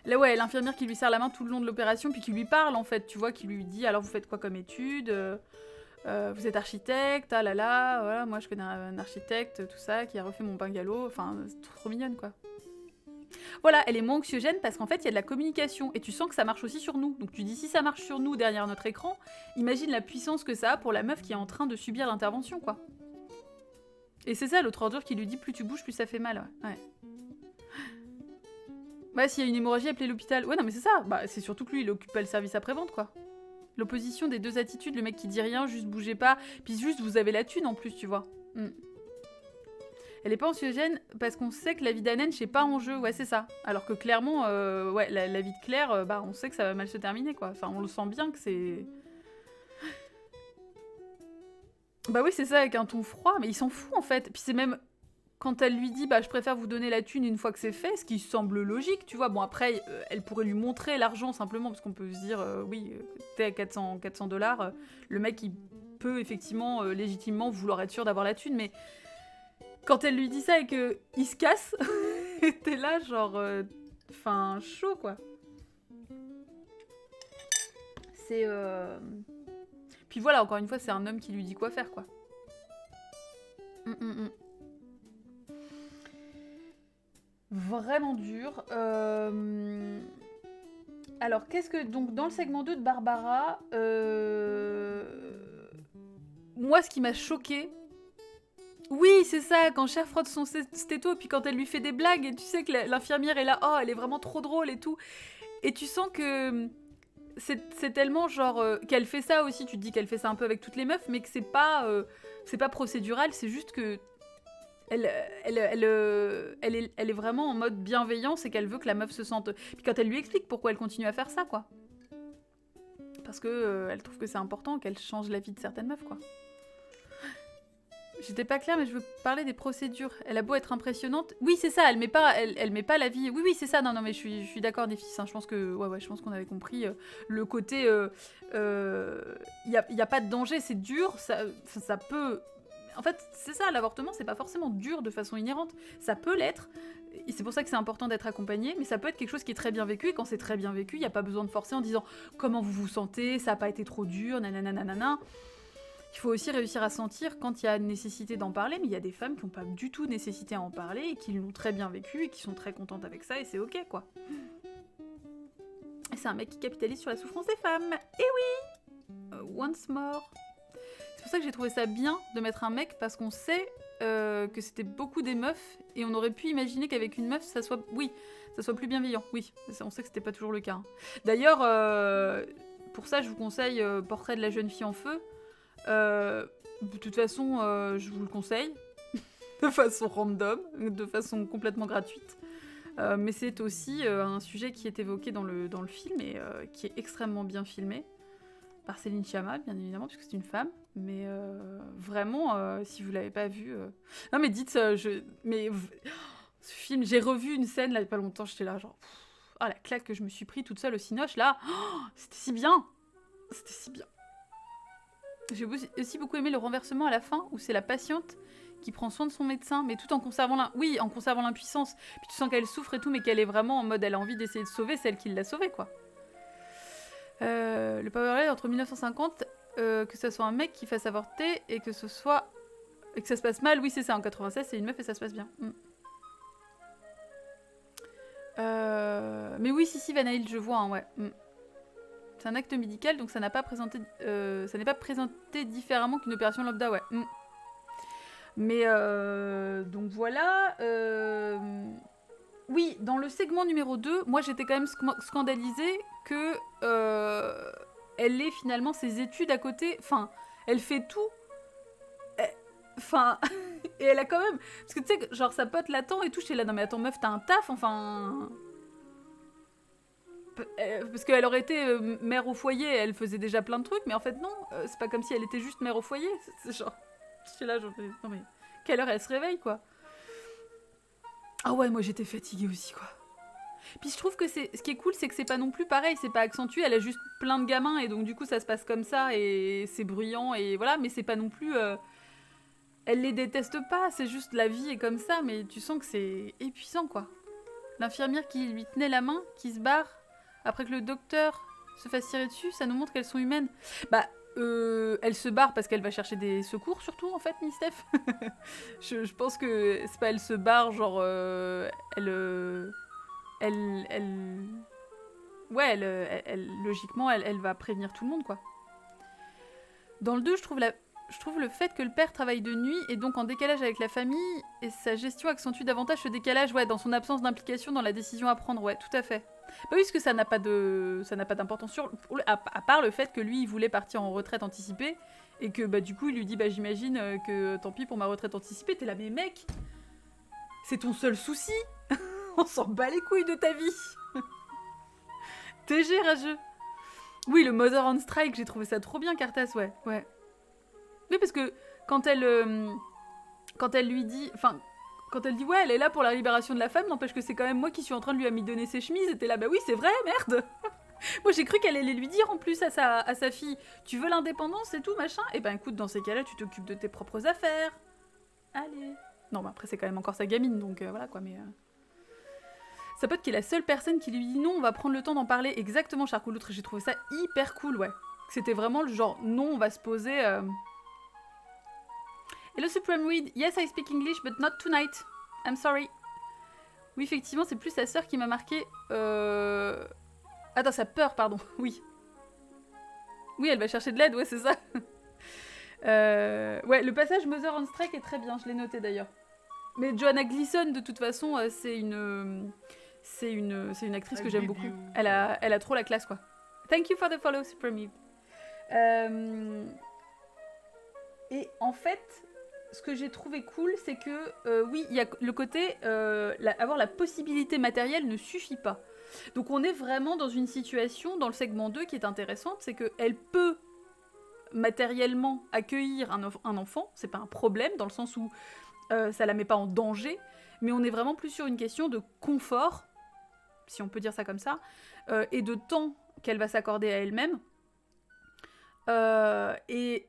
Là, ouais, l'infirmière qui lui serre la main tout le long de l'opération, puis qui lui parle, en fait, tu vois, qui lui dit, alors vous faites quoi comme études vous êtes architecte, ah là là, voilà, moi je connais un architecte, tout ça, qui a refait mon bungalow, enfin, c'est trop mignonne, quoi. Voilà, elle est moins anxiogène parce qu'en fait, il y a de la communication, et tu sens que ça marche aussi sur nous. Donc tu dis, si ça marche sur nous, derrière notre écran, imagine la puissance que ça a pour la meuf qui est en train de subir l'intervention, quoi. Et c'est ça, l'autre ordure qui lui dit, plus tu bouges, plus ça fait mal, ouais. Bah, s'il y a une hémorragie, appelez l'hôpital. Ouais, non, mais c'est ça. Bah, c'est surtout que lui, il occupe pas le service après-vente, quoi. L'opposition des deux attitudes, le mec qui dit rien, juste bougez pas, puis juste vous avez la thune en plus, tu vois. Elle est pas anxiogène parce qu'on sait que la vie d'Hanench est pas en jeu, ouais, c'est ça. Alors que clairement, ouais, la vie de Claire, bah, on sait que ça va mal se terminer, quoi. Enfin, on le sent bien que c'est... Bah oui, c'est ça, avec un ton froid, mais il s'en fout, en fait. Puis c'est même... Quand elle lui dit, bah, je préfère vous donner la thune une fois que c'est fait, ce qui semble logique, tu vois. Bon, après, elle pourrait lui montrer l'argent simplement, parce qu'on peut se dire, oui, t'es à 400 $, le mec, il peut effectivement, légitimement, vouloir être sûr d'avoir la thune, mais quand elle lui dit ça et qu'il se casse, T'es là, genre... Enfin, chaud, quoi. C'est... Puis voilà, encore une fois, c'est un homme qui lui dit quoi faire, quoi. Vraiment dur. Alors, qu'est-ce que... Donc, dans le segment 2 de Barbara... Moi, ce qui m'a choqué... Oui, c'est ça, quand Cher frotte son stéto, puis quand elle lui fait des blagues, et tu sais que l'infirmière est là, oh, elle est vraiment trop drôle et tout. Et tu sens que... C'est tellement genre... qu'elle fait ça aussi, tu te dis qu'elle fait ça un peu avec toutes les meufs, mais que c'est pas procédural, c'est juste que... Elle est vraiment en mode bienveillance et qu'elle veut que la meuf se sente... Puis quand elle lui explique pourquoi elle continue à faire ça, quoi. Parce que elle trouve que c'est important qu'elle change la vie de certaines meufs, quoi. J'étais pas claire, mais je veux parler des procédures. Elle a beau être impressionnante... Oui, c'est ça, elle met pas la vie... Oui, c'est ça, non, mais je suis d'accord, Néphis, hein, je pense que... Ouais, je pense qu'on avait compris le côté... y a pas de danger, c'est dur, ça peut... En fait, c'est ça, l'avortement, c'est pas forcément dur de façon inhérente. Ça peut l'être, et c'est pour ça que c'est important d'être accompagné, mais ça peut être quelque chose qui est très bien vécu, et quand c'est très bien vécu, il n'y a pas besoin de forcer en disant « Comment vous vous sentez ? Ça n'a pas été trop dur, nanana. » Il faut aussi réussir à sentir quand il y a nécessité d'en parler, mais il y a des femmes qui n'ont pas du tout nécessité à en parler, et qui l'ont très bien vécu, et qui sont très contentes avec ça, et c'est ok, quoi. Et c'est un mec qui capitalise sur la souffrance des femmes. Et oui Once more. C'est pour ça que j'ai trouvé ça bien de mettre un mec, parce qu'on sait que c'était beaucoup des meufs, et on aurait pu imaginer qu'avec une meuf, ça soit plus bienveillant. Oui, on sait que c'était pas toujours le cas. Hein. D'ailleurs, pour ça, je vous conseille Portrait de la jeune fille en feu. De toute façon, je vous le conseille, de façon random, de façon complètement gratuite. Mais c'est aussi un sujet qui est évoqué dans le film, et qui est extrêmement bien filmé. Par Céline Sciamma, bien évidemment, puisque c'est une femme. Mais vraiment, si vous l'avez pas vu... Non, mais dites... ce film, j'ai revu une scène, là, il y a pas longtemps, j'étais là, genre... la claque que je me suis pris toute seule au cinoche, là. C'était si bien. J'ai aussi beaucoup aimé le renversement à la fin, où c'est la patiente qui prend soin de son médecin, mais tout en conservant l'impuissance. Puis tu sens qu'elle souffre et tout, mais qu'elle est vraiment en mode... Elle a envie d'essayer de sauver celle qui l'a sauvée, quoi. Le Powerade entre 1950, que ça soit un mec qui fasse avorter et que ça se passe mal, oui c'est ça, en 96 c'est une meuf et ça se passe bien. Mais oui si Vanille, je vois, hein, ouais. C'est un acte médical, donc ça n'est pas présenté différemment qu'une opération lambda, ouais. Mais donc voilà. Oui, dans le segment numéro 2, moi j'étais quand même scandalisée que elle ait finalement ses études à côté. Enfin, elle fait tout. Enfin, et elle a quand même... Parce que tu sais, genre sa pote l'attend et tout, j'étais là, non mais attends meuf, t'as un taf, enfin... Parce qu'elle aurait été mère au foyer, elle faisait déjà plein de trucs, mais en fait non, c'est pas comme si elle était juste mère au foyer. C'est genre... J'étais là, genre... Non mais... Quelle heure elle se réveille, quoi. Ah ouais, moi j'étais fatiguée aussi, quoi. Puis je trouve que ce qui est cool, c'est que c'est pas non plus pareil, c'est pas accentué, elle a juste plein de gamins, et donc du coup ça se passe comme ça, et c'est bruyant, et voilà, mais c'est pas non plus... Elle les déteste pas, c'est juste la vie est comme ça, mais tu sens que c'est épuisant, quoi. L'infirmière qui lui tenait la main, qui se barre, après que le docteur se fasse tirer dessus, ça nous montre qu'elles sont humaines. Bah, elle se barre parce qu'elle va chercher des secours, surtout, en fait, Miss Steph. je pense que c'est pas elle se barre, genre... logiquement, elle va prévenir tout le monde, quoi. Dans le 2, je trouve le fait que le père travaille de nuit et donc en décalage avec la famille, et sa gestion accentue davantage ce décalage, ouais, dans son absence d'implication dans la décision à prendre, ouais, tout à fait. Bah oui, parce que ça n'a pas d'importance à part le fait que lui, il voulait partir en retraite anticipée, et que bah du coup, il lui dit, bah j'imagine que tant pis pour ma retraite anticipée, t'es là, mais mec, c'est ton seul souci. On s'en bat les couilles de ta vie. TG rageux. Oui, le Mother on Strike, j'ai trouvé ça trop bien, Cartas, ouais. Oui, parce que quand elle lui dit... Enfin, quand elle dit, ouais, elle est là pour la libération de la femme, n'empêche que c'est quand même moi qui suis en train de lui amidonner ses chemises, et t'es là, bah oui, c'est vrai, merde. Moi, j'ai cru qu'elle allait lui dire, en plus, à sa fille, tu veux l'indépendance et tout, machin. Et ben, écoute, dans ces cas-là, tu t'occupes de tes propres affaires. Allez. Non, bah après, c'est quand même encore sa gamine, donc voilà, quoi, mais... Sa pote qui est la seule personne qui lui dit non, on va prendre le temps d'en parler. Exactement, Charcouloutre, j'ai trouvé ça hyper cool, ouais. C'était vraiment le genre, non, on va se poser... Hello Supreme Weed, yes I speak English, but not tonight. I'm sorry. Oui, effectivement, c'est plus sa sœur qui m'a marqué... Attends, sa peur, pardon, oui. Oui, elle va chercher de l'aide, ouais, c'est ça. Ouais, le passage Mother on Strike est très bien, je l'ai noté d'ailleurs. Mais Joanna Gleason, de toute façon, c'est une actrice que j'aime beaucoup. Elle a trop la classe, quoi. Thank you for the follow, Supreme Eve. Et en fait, ce que j'ai trouvé cool, c'est que, oui, il y a le côté, avoir la possibilité matérielle ne suffit pas. Donc on est vraiment dans une situation, dans le segment 2, qui est intéressante, c'est qu'elle peut matériellement accueillir un enfant, c'est pas un problème, dans le sens où ça la met pas en danger, mais on est vraiment plus sur une question de confort, si on peut dire ça comme ça, et de temps qu'elle va s'accorder à elle-même. Et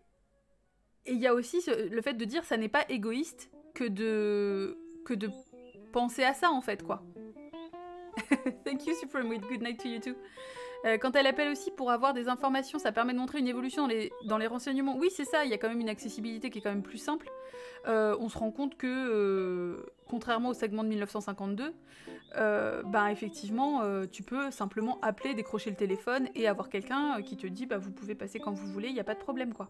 il y a aussi le fait de dire ça n'est pas égoïste que de penser à ça en fait, quoi. Thank you Supreme Weed, good night to you too. Quand elle appelle aussi pour avoir des informations, ça permet de montrer une évolution dans les renseignements. Oui, c'est ça, il y a quand même une accessibilité qui est quand même plus simple. On se rend compte que, contrairement au segment de 1952, effectivement, tu peux simplement appeler, décrocher le téléphone et avoir quelqu'un qui te dit vous pouvez passer quand vous voulez, il n'y a pas de problème, quoi.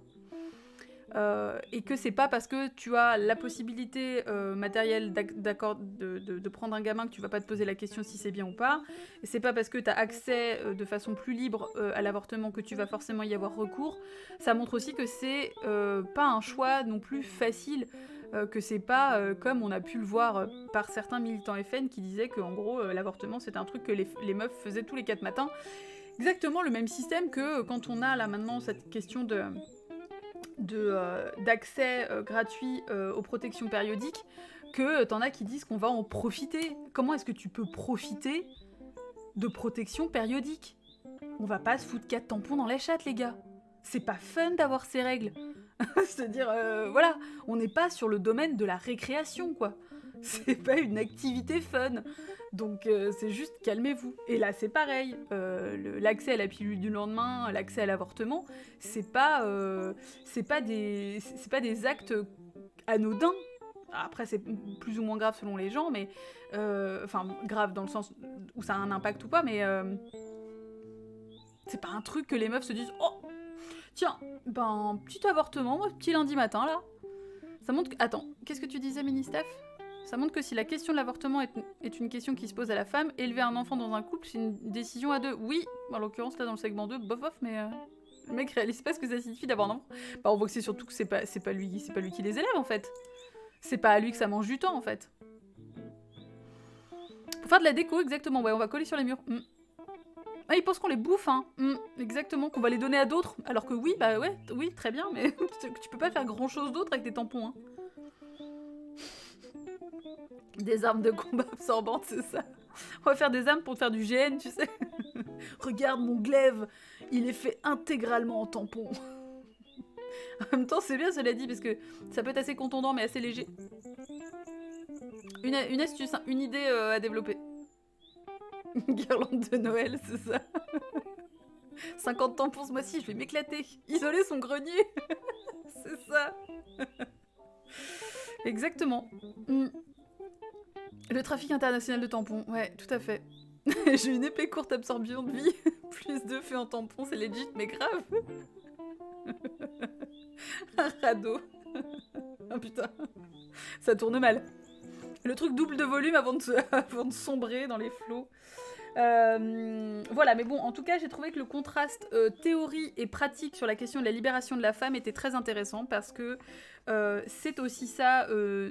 Et que c'est pas parce que tu as la possibilité matérielle de prendre un gamin que tu vas pas te poser la question si c'est bien ou pas, et c'est pas parce que tu as accès de façon plus libre à l'avortement que tu vas forcément y avoir recours. Ça montre aussi que c'est pas un choix non plus facile, que c'est pas comme on a pu le voir par certains militants FN qui disaient que en gros l'avortement c'était un truc que les meufs faisaient tous les 4 matins. Exactement le même système que quand on a là maintenant cette question d'accès gratuit aux protections périodiques, que t'en as qui disent qu'on va en profiter. Comment est-ce que tu peux profiter de protections périodiques? On va pas se foutre 4 tampons dans la chatte, les gars. C'est pas fun d'avoir ces règles. C'est-à-dire, voilà, on n'est pas sur le domaine de la récréation, quoi. C'est pas une activité fun. Donc c'est juste calmez-vous. Et là c'est pareil, l'accès à la pilule du lendemain, l'accès à l'avortement, c'est pas des actes anodins. Après c'est plus ou moins grave selon les gens, mais grave dans le sens où ça a un impact ou pas, mais c'est pas un truc que les meufs se disent oh tiens, petit avortement, petit lundi matin là. Ça montre que... Attends, qu'est-ce que tu disais, Ministef ? Ça montre que si la question de l'avortement est une question qui se pose à la femme, élever un enfant dans un couple, c'est une décision à deux. Oui, en l'occurrence, là, dans le segment 2, bof, mais le mec réalise pas ce que ça signifie d'avoir un enfant. On voit que c'est surtout que c'est pas lui qui les élève, en fait. C'est pas à lui que ça mange du temps, en fait. Pour faire de la déco, exactement, ouais, on va coller sur les murs. Ah, ils pensent qu'on les bouffe, hein. Exactement, qu'on va les donner à d'autres. Alors que oui, oui, très bien, mais tu peux pas faire grand-chose d'autre avec des tampons, hein. Des armes de combat absorbantes, c'est ça. On va faire des armes pour faire du GN, tu sais. Regarde mon glaive, il est fait intégralement en tampon. En même temps, c'est bien, cela dit, parce que ça peut être assez contondant, mais assez léger. Une astuce, hein, une idée à développer. Une guirlande de Noël, c'est ça. 50 tampons ce mois-ci, je vais m'éclater. Isoler son grenier. C'est ça. Exactement. Le trafic international de tampons, ouais, tout à fait. J'ai une épée courte absorption de vie. Plus de feu en tampon, c'est legit, mais grave. Un radeau. Oh putain. Ça tourne mal. Le truc double de volume avant de sombrer dans les flots. Voilà, mais bon, en tout cas, j'ai trouvé que le contraste théorie et pratique sur la question de la libération de la femme était très intéressant parce que c'est aussi ça,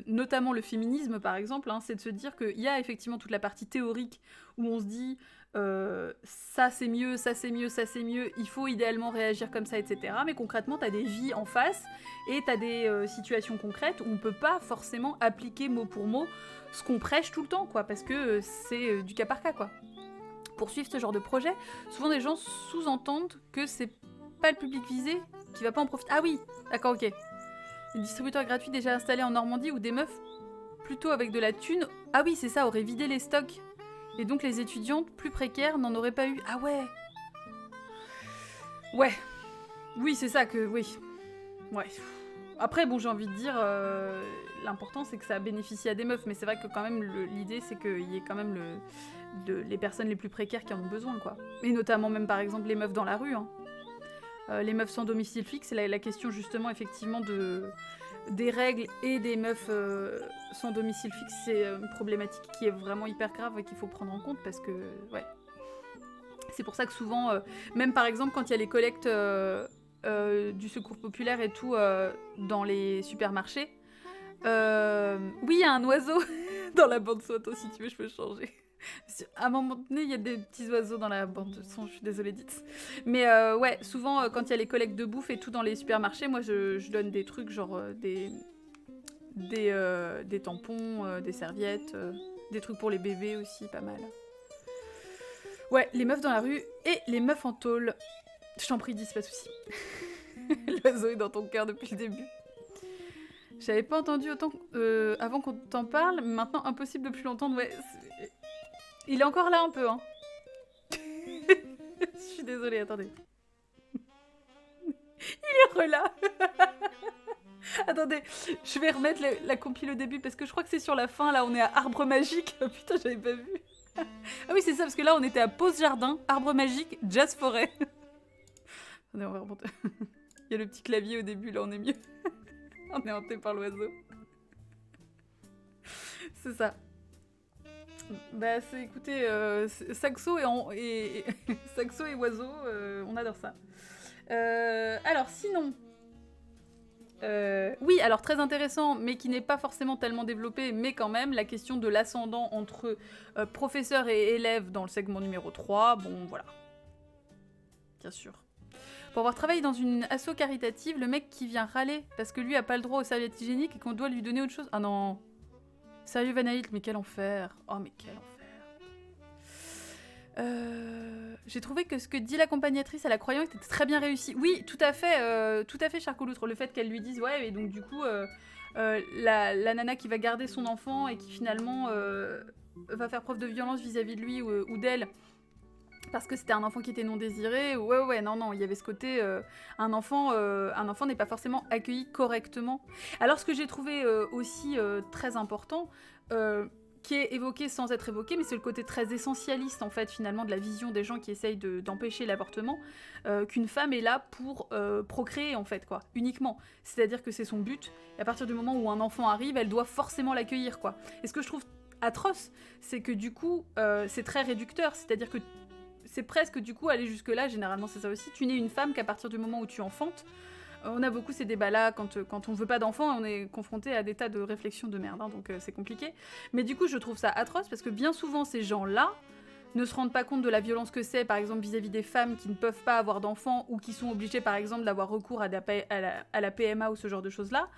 notamment le féminisme par exemple, hein, c'est de se dire qu'il y a effectivement toute la partie théorique où on se dit ça c'est mieux, ça c'est mieux, ça c'est mieux, il faut idéalement réagir comme ça, etc. Mais concrètement, t'as des vies en face et t'as des situations concrètes où on peut pas forcément appliquer mot pour mot ce qu'on prêche tout le temps, quoi, parce que c'est du cas par cas, quoi. Pour suivre ce genre de projet, souvent des gens sous-entendent que c'est pas le public visé qui va pas en profiter. Ah oui, d'accord, ok. Les distributeurs gratuits déjà installés en Normandie où des meufs, plutôt avec de la thune, ah oui, c'est ça, auraient vidé les stocks Et donc les étudiantes plus précaires n'en auraient pas eu. Ah ouais. Ouais. Oui, c'est ça que... Oui. Ouais. Après, bon, j'ai envie de dire... l'important, c'est que ça bénéficie à des meufs. Mais c'est vrai que quand même, l'idée, c'est qu'il y ait quand même les personnes les plus précaires qui en ont besoin, quoi. Et notamment même, par exemple, les meufs dans la rue. Hein. Les meufs sans domicile fixe, c'est la question, justement, effectivement, des règles et des meufs sans domicile fixe. C'est une problématique qui est vraiment hyper grave et qu'il faut prendre en compte parce que... Ouais. C'est pour ça que souvent, même par exemple quand il y a les collectes du secours populaire et tout dans les supermarchés, oui, il y a un oiseau dans la bande son. Attends, si tu veux, je peux changer. À un moment donné, il y a des petits oiseaux dans la bande son, je suis désolée, dites. Mais ouais, souvent, quand il y a les collectes de bouffe et tout dans les supermarchés, moi, je donne des trucs genre des tampons, des serviettes, des trucs pour les bébés aussi, pas mal. Ouais, les meufs dans la rue et les meufs en tôle. Je t'en prie, dis pas de soucis. L'oiseau est dans ton cœur depuis le début. J'avais pas entendu autant avant qu'on t'en parle, mais maintenant impossible de plus l'entendre. Ouais, il est encore là un peu, hein. Je suis désolée, attendez. Il est là. Attendez, je vais remettre la compile au début parce que je crois que c'est sur la fin, là on est à Arbre Magique. Oh, putain, j'avais pas vu. Ah oui, c'est ça, parce que là on était à Pause Jardin, Arbre Magique, Jazz Forêt. Attendez, on va remonter. Il y a le petit clavier au début, là on est mieux. On est hanté par l'oiseau. C'est ça. Bah, c'est, écoutez, saxo et saxo et oiseau, on adore ça. Alors, sinon... oui, alors très intéressant, mais qui n'est pas forcément tellement développé, mais quand même, la question de l'ascendant entre professeur et élève dans le segment numéro 3, bon, voilà. Bien sûr. Pour avoir travaillé dans une asso caritative, le mec qui vient râler parce que lui a pas le droit aux serviettes hygiéniques et qu'on doit lui donner autre chose... Ah non. Sérieux, Vanaylt, mais quel enfer. Oh, mais quel enfer. J'ai trouvé que ce que dit l'accompagnatrice à la croyante était très bien réussi. Oui, tout à fait, Charcoloutre. Le fait qu'elle lui dise, ouais, et donc du coup, la nana qui va garder son enfant et qui finalement va faire preuve de violence vis-à-vis de lui ou d'elle, parce que c'était un enfant qui était non désiré. Ouais, non, il y avait ce côté, un enfant n'est pas forcément accueilli correctement. Alors ce que j'ai trouvé aussi très important, qui est évoqué sans être évoqué, mais c'est le côté très essentialiste en fait finalement de la vision des gens qui essayent d'empêcher l'avortement, qu'une femme est là pour procréer en fait quoi, uniquement. C'est-à-dire que c'est son but, et à partir du moment où un enfant arrive, elle doit forcément l'accueillir quoi. Et ce que je trouve atroce, c'est que du coup, c'est très réducteur, c'est-à-dire que c'est presque du coup aller jusque-là, généralement c'est ça aussi, tu n'es une femme qu'à partir du moment où tu enfantes. On a beaucoup ces débats-là, quand on veut pas d'enfants, on est confronté à des tas de réflexions de merde, hein, donc c'est compliqué. Mais du coup, je trouve ça atroce, parce que bien souvent, ces gens-là ne se rendent pas compte de la violence que c'est, par exemple, vis-à-vis des femmes qui ne peuvent pas avoir d'enfants, ou qui sont obligées, par exemple, d'avoir recours à la PMA ou ce genre de choses-là.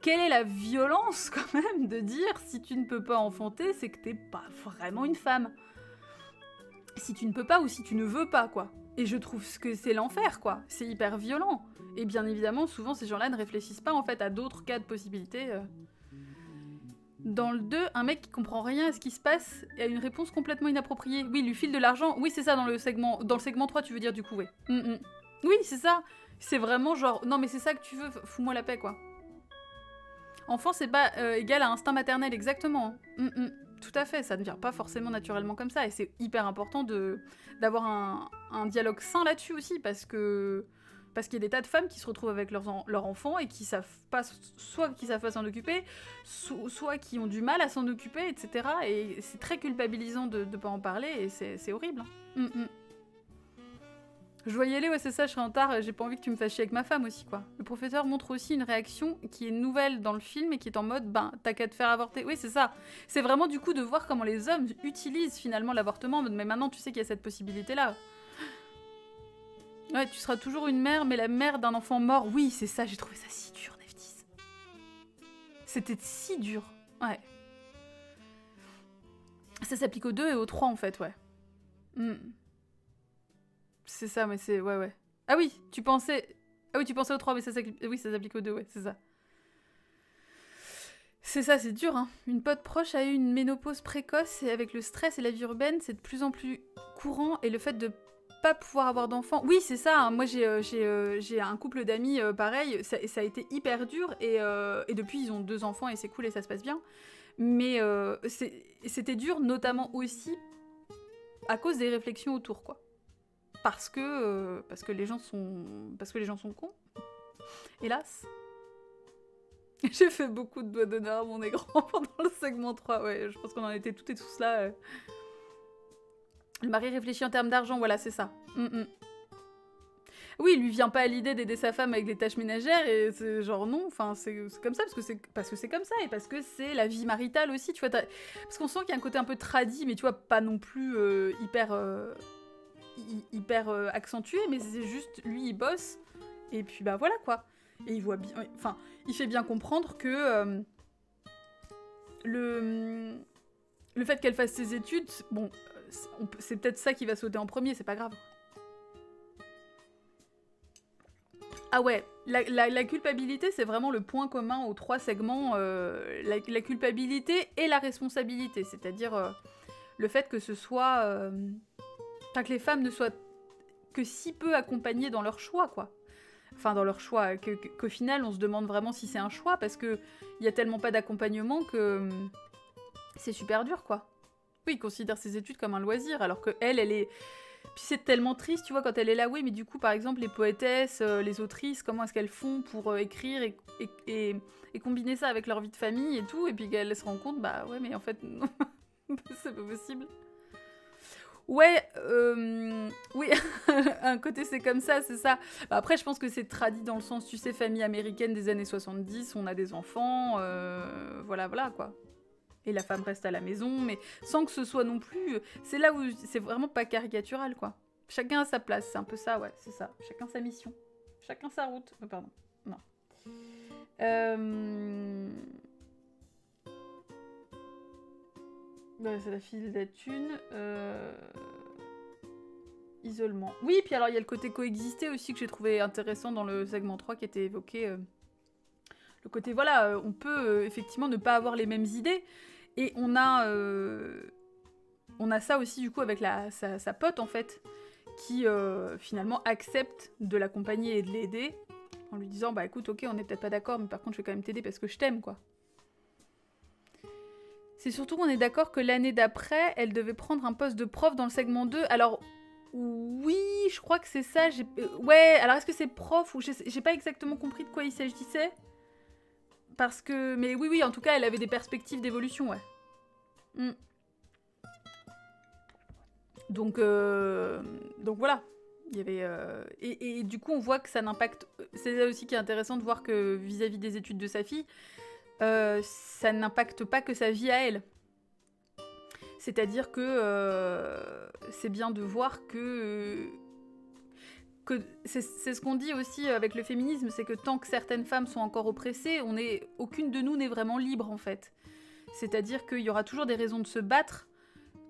Quelle est la violence, quand même, de dire, si tu ne peux pas enfanter, c'est que t'es pas vraiment une femme. Si tu ne peux pas, ou si tu ne veux pas, quoi. Et je trouve que c'est l'enfer, quoi. C'est hyper violent. Et bien évidemment, souvent, ces gens-là ne réfléchissent pas, en fait, à d'autres cas de possibilités. Dans le 2, un mec qui comprend rien à ce qui se passe et a une réponse complètement inappropriée. Oui, lui file de l'argent. Oui, c'est ça, dans le segment 3, tu veux dire, du coup, ouais. Oui, c'est ça. C'est vraiment genre, non, mais c'est ça que tu veux, fous-moi la paix, quoi. Enfant, c'est pas égal à instinct maternel, exactement. Tout à fait, ça ne vient pas forcément naturellement comme ça, et c'est hyper important d'avoir un dialogue sain là-dessus aussi, parce qu'il y a des tas de femmes qui se retrouvent avec leurs enfants et qui savent pas, soit qui savent pas s'en occuper, soit qui ont du mal à s'en occuper, etc. Et c'est très culpabilisant de pas en parler, et c'est horrible. Hein. Je voyais aller, ouais c'est ça, je serai en retard, j'ai pas envie que tu me fasses chier avec ma femme aussi, quoi. Le professeur montre aussi une réaction qui est nouvelle dans le film et qui est en mode, ben, t'as qu'à te faire avorter. Oui, c'est ça. C'est vraiment du coup de voir comment les hommes utilisent finalement l'avortement, mais maintenant tu sais qu'il y a cette possibilité-là. Ouais, tu seras toujours une mère, mais la mère d'un enfant mort, oui, c'est ça, j'ai trouvé ça si dur, Neftis. C'était si dur, ouais. Ça s'applique au 2 et au 3 en fait, ouais. C'est ça, mais c'est... Ouais. Ah oui, tu pensais... Ah oui, tu pensais au 3, mais ça s'applique au 2, ouais, c'est ça. C'est ça, c'est dur, hein. Une pote proche a eu une ménopause précoce et avec le stress et la vie urbaine, c'est de plus en plus courant et le fait de pas pouvoir avoir d'enfants. Oui, c'est ça, hein. Moi, j'ai un couple d'amis pareil, ça a été hyper dur et depuis, ils ont 2 enfants et c'est cool et ça se passe bien. Mais c'était dur, notamment aussi à cause des réflexions autour, quoi. Parce que les gens sont cons, hélas. J'ai fait beaucoup de doigts d'honneur à mon écran pendant le segment 3, ouais, je pense qu'on en était toutes et tous là. Le mari réfléchit en termes d'argent, voilà, c'est ça. Oui, il lui vient pas à l'idée d'aider sa femme avec les tâches ménagères, et c'est genre non, enfin c'est comme ça, parce que c'est comme ça, et parce que c'est la vie maritale aussi, tu vois. Parce qu'on sent qu'il y a un côté un peu tradi, mais tu vois, pas non plus hyper accentué, mais c'est juste, lui, il bosse, et puis bah voilà, quoi. Et il voit bien, enfin, il fait bien comprendre que le fait qu'elle fasse ses études, bon, c'est peut-être ça qui va sauter en premier, c'est pas grave. Ah ouais, la culpabilité, c'est vraiment le point commun aux 3 segments, la culpabilité et la responsabilité, c'est-à-dire le fait que ce soit... Enfin, que les femmes ne soient que si peu accompagnées dans leur choix, quoi. Enfin, dans leur choix, qu'au final, on se demande vraiment si c'est un choix, parce qu'il y a tellement pas d'accompagnement que c'est super dur, quoi. Oui, ils considèrent ses études comme un loisir, alors que elle est... Puis c'est tellement triste, tu vois, quand elle est là, oui, mais du coup, par exemple, les poétesses, les autrices, comment est-ce qu'elles font pour écrire et combiner ça avec leur vie de famille et tout, et puis qu'elles se rendent compte, bah ouais, mais en fait, non, c'est pas possible. Ouais, oui, un côté c'est comme ça, c'est ça. Bah, après, je pense que c'est tradit dans le sens, tu sais, famille américaine des années 70, on a des enfants, voilà, voilà, quoi. Et la femme reste à la maison, mais sans que ce soit non plus... C'est là où c'est vraiment pas caricatural, quoi. Chacun a sa place, c'est un peu ça, ouais, c'est ça. Chacun sa mission. Chacun sa route. Pardon, non. Bah, c'est la file de la thune. Isolement. Oui, puis alors il y a le côté coexister aussi que j'ai trouvé intéressant dans le segment 3 qui était évoqué. Le côté, voilà, on peut effectivement ne pas avoir les mêmes idées. Et on a ça aussi du coup avec sa pote en fait, qui finalement accepte de l'accompagner et de l'aider en lui disant bah écoute, ok, on est peut-être pas d'accord, mais par contre je vais quand même t'aider parce que je t'aime, quoi. C'est surtout qu'on est d'accord que l'année d'après, elle devait prendre un poste de prof dans le segment 2. Alors oui, je crois que c'est ça. Ouais, alors est-ce que c'est prof ou j'ai pas exactement compris de quoi il s'agissait. Parce que... Mais oui, en tout cas, elle avait des perspectives d'évolution, ouais. Donc voilà. Il y avait... Et du coup, on voit que ça n'impacte... C'est ça aussi qui est intéressant de voir que vis-à-vis des études de sa fille, ça n'impacte pas que sa vie à elle. C'est-à-dire que c'est bien de voir que c'est ce qu'on dit aussi avec le féminisme, c'est que tant que certaines femmes sont encore oppressées, aucune de nous n'est vraiment libre, en fait. C'est-à-dire qu'il y aura toujours des raisons de se battre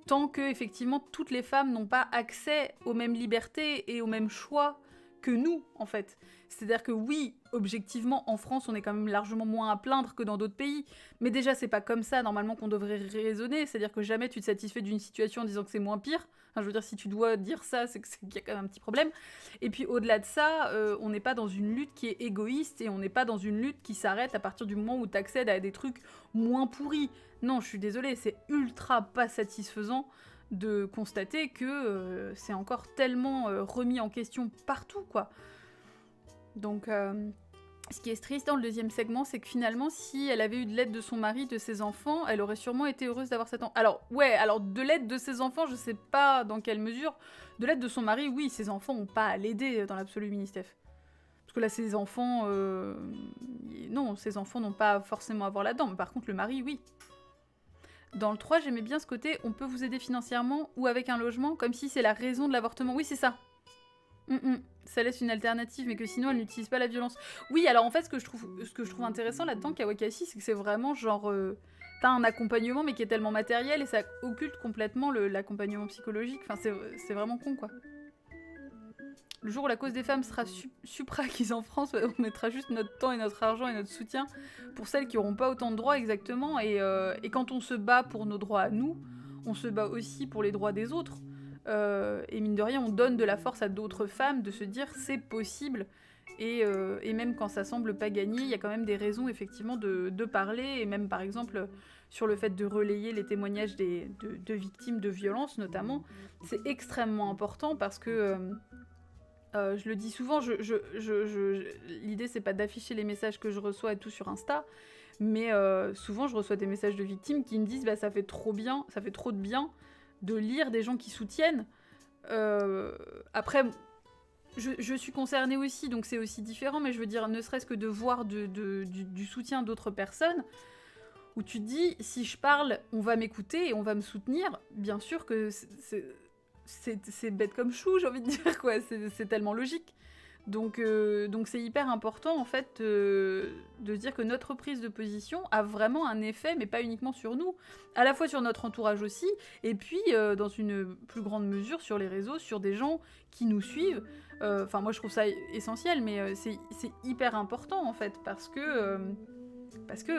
tant que, effectivement, toutes les femmes n'ont pas accès aux mêmes libertés et aux mêmes choix que nous, en fait. C'est-à-dire que oui, objectivement, en France, on est quand même largement moins à plaindre que dans d'autres pays. Mais déjà, c'est pas comme ça, normalement, qu'on devrait raisonner. C'est-à-dire que jamais tu te satisfais d'une situation en disant que c'est moins pire. Enfin, je veux dire, si tu dois dire ça, c'est qu'il y a quand même un petit problème. Et puis, au-delà de ça, on n'est pas dans une lutte qui est égoïste et on n'est pas dans une lutte qui s'arrête à partir du moment où tu accèdes à des trucs moins pourris. Non, je suis désolée, c'est ultra pas satisfaisant de constater que c'est encore tellement remis en question partout, quoi. Donc, ce qui est triste dans le deuxième segment, c'est que finalement, si elle avait eu de l'aide de son mari, de ses enfants, elle aurait sûrement été heureuse d'avoir cet enfant. Alors, ouais, alors de l'aide de ses enfants, je sais pas dans quelle mesure. De l'aide de son mari, oui, ses enfants n'ont pas à l'aider dans l'absolu, Ministef. Parce que là, ses enfants... Non, ses enfants n'ont pas forcément à voir là-dedans. Mais par contre, le mari, oui. Dans le 3, j'aimais bien ce côté, on peut vous aider financièrement ou avec un logement, comme si c'est la raison de l'avortement. Oui, c'est ça. Ça laisse une alternative, mais que sinon elle n'utilise pas la violence. Oui, alors en fait, ce que je trouve intéressant là-dedans, Kawakasi, c'est que c'est vraiment genre... t'as un accompagnement, mais qui est tellement matériel, et ça occulte complètement l'accompagnement psychologique. Enfin, c'est vraiment con, quoi. Le jour où la cause des femmes sera supra-acquise en France, on mettra juste notre temps et notre argent et notre soutien pour celles qui n'auront pas autant de droits exactement. Et quand on se bat pour nos droits à nous, on se bat aussi pour les droits des autres. Et mine de rien, on donne de la force à d'autres femmes de se dire c'est possible. Et même quand ça semble pas gagner, il y a quand même des raisons effectivement de parler. Et même par exemple sur le fait de relayer les témoignages de victimes de violences notamment, c'est extrêmement important parce que... je le dis souvent, l'idée c'est pas d'afficher les messages que je reçois et tout sur Insta, mais souvent je reçois des messages de victimes qui me disent bah, ça fait trop de bien de lire des gens qui soutiennent. Après, je suis concernée aussi, donc c'est aussi différent, mais je veux dire, ne serait-ce que de voir du soutien d'autres personnes, où tu te dis, si je parle, on va m'écouter et on va me soutenir, bien sûr que c'est bête comme chou, j'ai envie de dire, quoi. C'est tellement logique. Donc c'est hyper important, en fait, de se dire que notre prise de position a vraiment un effet, mais pas uniquement sur nous, à la fois sur notre entourage aussi, et puis, dans une plus grande mesure, sur les réseaux, sur des gens qui nous suivent. Enfin, moi, je trouve ça essentiel, mais c'est hyper important, en fait, parce que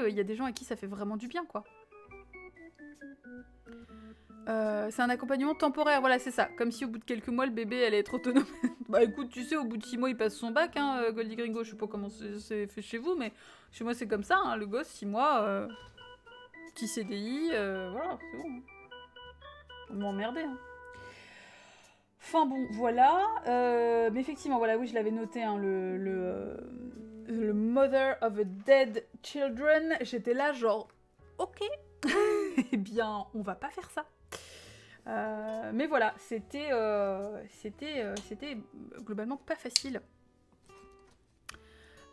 y a des gens à qui ça fait vraiment du bien, quoi. C'est un accompagnement temporaire, voilà, c'est ça. Comme si au bout de quelques mois, le bébé allait être autonome. Bah écoute, tu sais, au bout de 6 mois, il passe son bac, hein, Goldie Gringo. Je sais pas comment c'est fait chez vous, mais chez moi, c'est comme ça, hein, le gosse, 6 mois, petit CDI, voilà, c'est bon. On m'emmerdait, hein. Enfin bon, voilà. Mais effectivement, voilà, oui, je l'avais noté, hein, le Mother of a Dead Children. J'étais là, genre, ok, eh bien, on va pas faire ça. Mais voilà, c'était globalement pas facile.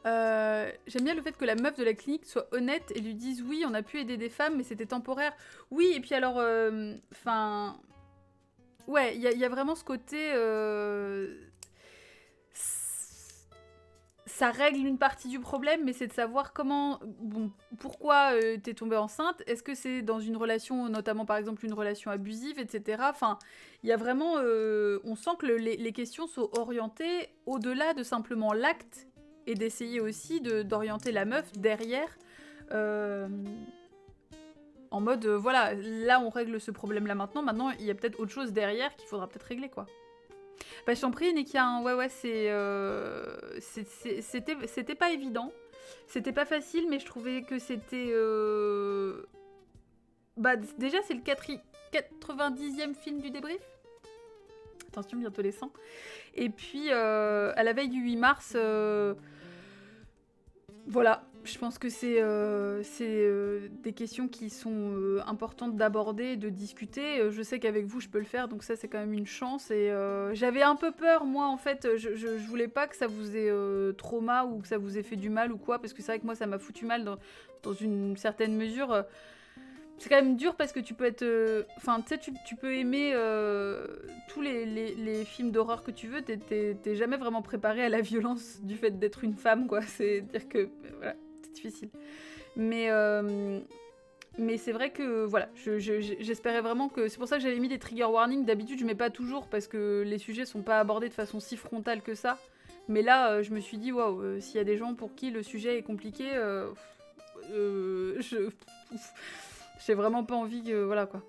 J'aime bien le fait que la meuf de la clinique soit honnête et lui dise oui, on a pu aider des femmes, mais c'était temporaire. Oui, et puis alors, enfin, ouais, il y a vraiment ce côté. Ça règle une partie du problème, mais c'est de savoir pourquoi t'es tombée enceinte. Est-ce que c'est dans une relation, notamment par exemple une relation abusive, etc. Enfin, il y a vraiment, on sent que les questions sont orientées au-delà de simplement l'acte et d'essayer aussi d'orienter la meuf derrière, en mode voilà, là on règle ce problème-là maintenant. Maintenant, il y a peut-être autre chose derrière qu'il faudra peut-être régler, quoi. Bah, je t'en prie, Nekia, ouais, c'était pas évident. C'était pas facile, mais je trouvais que c'était... Bah, déjà, c'est le 90e film du débrief. Attention, bientôt les 100. Et puis, à la veille du 8 mars... Voilà, je pense que c'est des questions qui sont importantes d'aborder et de discuter. Je sais qu'avec vous, je peux le faire, donc ça, c'est quand même une chance. Et j'avais un peu peur, moi, en fait. Je voulais pas que ça vous ait trauma ou que ça vous ait fait du mal ou quoi, parce que c'est vrai que moi, ça m'a foutu mal dans une certaine mesure. C'est quand même dur parce que tu peux être... Enfin, tu sais, tu peux aimer tous les films d'horreur que tu veux, t'es jamais vraiment préparé à la violence du fait d'être une femme, quoi. C'est-à-dire que... Voilà, c'est difficile. Mais c'est vrai que, voilà, j'espérais vraiment que... C'est pour ça que j'avais mis des trigger warnings. D'habitude, je mets pas toujours parce que les sujets sont pas abordés de façon si frontale que ça. Mais là, je me suis dit, waouh, s'il y a des gens pour qui le sujet est compliqué, j'ai vraiment pas envie que... Voilà, quoi.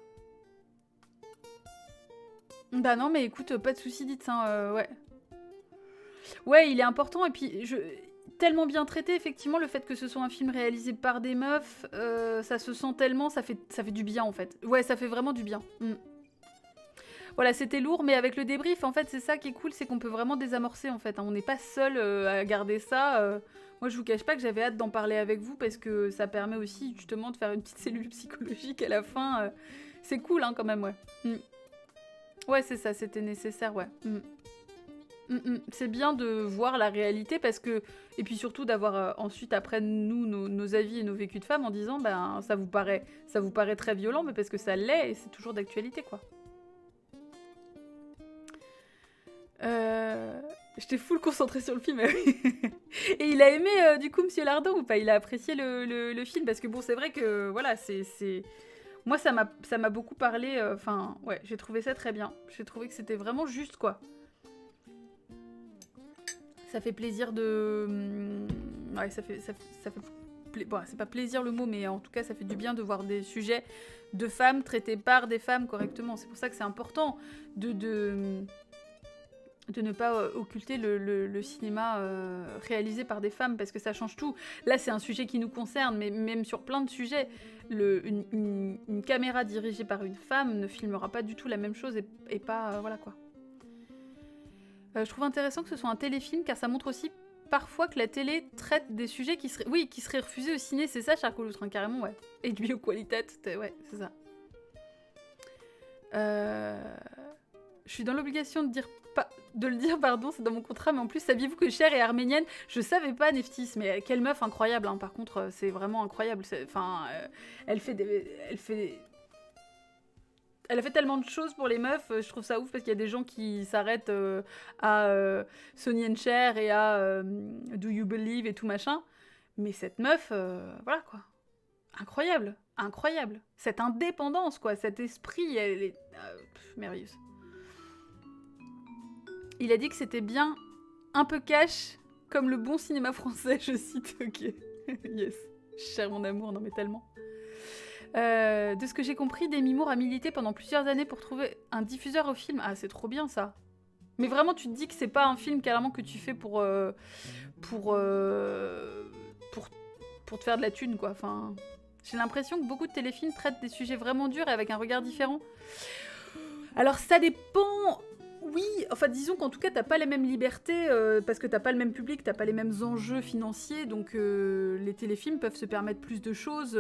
Bah non, mais écoute, pas de soucis, dites ça, ouais. Ouais, il est important, et puis... Tellement bien traité, effectivement, le fait que ce soit un film réalisé par des meufs, ça se sent tellement, ça fait du bien, en fait. Ouais, ça fait vraiment du bien. Voilà, c'était lourd, mais avec le débrief, en fait, c'est ça qui est cool, c'est qu'on peut vraiment désamorcer, en fait. Hein. On n'est pas seul à garder ça. Moi, je vous cache pas que j'avais hâte d'en parler avec vous, parce que ça permet aussi, justement, de faire une petite cellule psychologique à la fin. C'est cool, hein, quand même, ouais. Ouais, c'est ça, c'était nécessaire, ouais. C'est bien de voir la réalité, parce que... Et puis surtout d'avoir ensuite, après, nous, nos avis et nos vécus de femmes, en disant, ben, ça vous paraît très violent, mais parce que ça l'est, et c'est toujours d'actualité, quoi. J'étais full concentrée sur le film. Et il a aimé, du coup, Monsieur Lardon, ou pas? Il a apprécié le film, parce que bon, c'est vrai que, voilà, c'est... Moi, ça m'a beaucoup parlé, enfin, ouais, j'ai trouvé ça très bien. J'ai trouvé que c'était vraiment juste, quoi. Ça fait plaisir de... Ouais, ça fait bon, c'est pas plaisir le mot, mais en tout cas, ça fait du bien de voir des sujets de femmes traités par des femmes correctement. C'est pour ça que c'est important de ne pas occulter le cinéma réalisé par des femmes, parce que ça change tout. Là, c'est un sujet qui nous concerne, mais même sur plein de sujets, une caméra dirigée par une femme ne filmera pas du tout la même chose et pas... voilà quoi. Je trouve intéressant que ce soit un téléfilm, car ça montre aussi parfois que la télé traite des sujets qui seraient refusés au ciné. C'est ça, Charcot Loutre, carrément, ouais. HBO Qualitat, ouais, c'est ça. Je suis dans l'obligation de le dire, pardon, c'est dans mon contrat, mais en plus, saviez-vous que Cher est arménienne? Je savais pas, Neftis, mais quelle meuf incroyable, hein. Par contre, c'est vraiment incroyable. Enfin, elle a fait tellement de choses pour les meufs, je trouve ça ouf, parce qu'il y a des gens qui s'arrêtent à Sonny and Cher et à Do You Believe et tout machin. Mais cette meuf, voilà quoi. Incroyable, incroyable. Cette indépendance, quoi, cet esprit, elle est merveilleuse. Il a dit que c'était bien un peu cash, comme le bon cinéma français, je cite. Ok, yes. Cher mon amour, non mais tellement. De ce que j'ai compris, Demi Moore a milité pendant plusieurs années pour trouver un diffuseur au film. Ah, c'est trop bien ça. Mais vraiment, tu te dis que c'est pas un film carrément que tu fais pour te faire de la thune, quoi. Enfin, j'ai l'impression que beaucoup de téléfilms traitent des sujets vraiment durs et avec un regard différent. Alors ça dépend. Oui, enfin disons qu'en tout cas t'as pas les mêmes libertés parce que t'as pas le même public, t'as pas les mêmes enjeux financiers, donc les téléfilms peuvent se permettre plus de choses.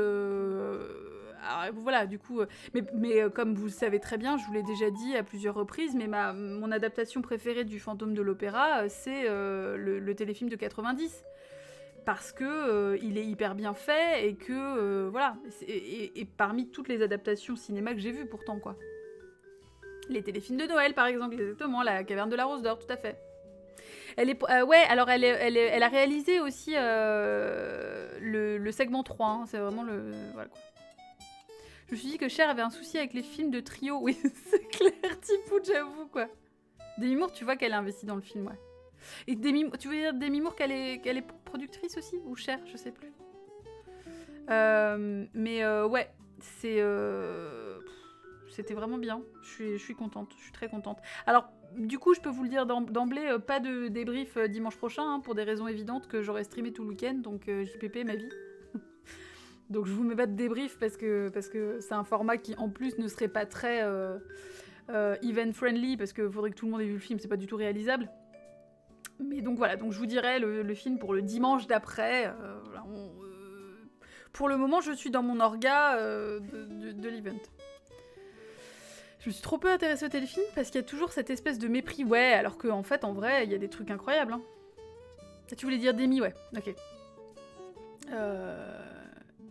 Alors, voilà, du coup, mais comme vous le savez très bien, je vous l'ai déjà dit à plusieurs reprises, mais mon adaptation préférée du Fantôme de l'Opéra, c'est le téléfilm de 90. Parce que il est hyper bien fait et que voilà, et parmi toutes les adaptations cinéma que j'ai vues pourtant quoi. Les téléfilms de Noël, par exemple, exactement, La Caverne de la Rose d'Or, tout à fait. Elle est, ouais, alors elle a réalisé aussi le segment 3, hein, c'est vraiment le... Voilà, quoi. Je me suis dit que Cher avait un souci avec les films de trio. Oui, c'est clair, Tipout, j'avoue, quoi. Demi Moore, tu vois qu'elle est investie dans le film, ouais. Et tu veux dire Demi Moore qu'elle est productrice aussi? Ou Cher, je sais plus. Mais ouais, c'était vraiment bien. Je suis contente, je suis très contente. Alors, du coup, je peux vous le dire d'emblée, pas de débrief dimanche prochain, hein, pour des raisons évidentes que j'aurais streamé tout le week-end, donc JPP, ma vie. Donc je vous mets pas de débrief parce que c'est un format qui, en plus, ne serait pas très event-friendly, parce qu'il faudrait que tout le monde ait vu le film, c'est pas du tout réalisable. Mais donc voilà, donc je vous dirai le film pour le dimanche d'après. Voilà, pour le moment, je suis dans mon orga de l'event. Je me suis trop peu intéressée au téléfilm parce qu'il y a toujours cette espèce de mépris, ouais, alors qu'en fait, en vrai, il y a des trucs incroyables. Hein. Tu voulais dire Demi, ouais, ok.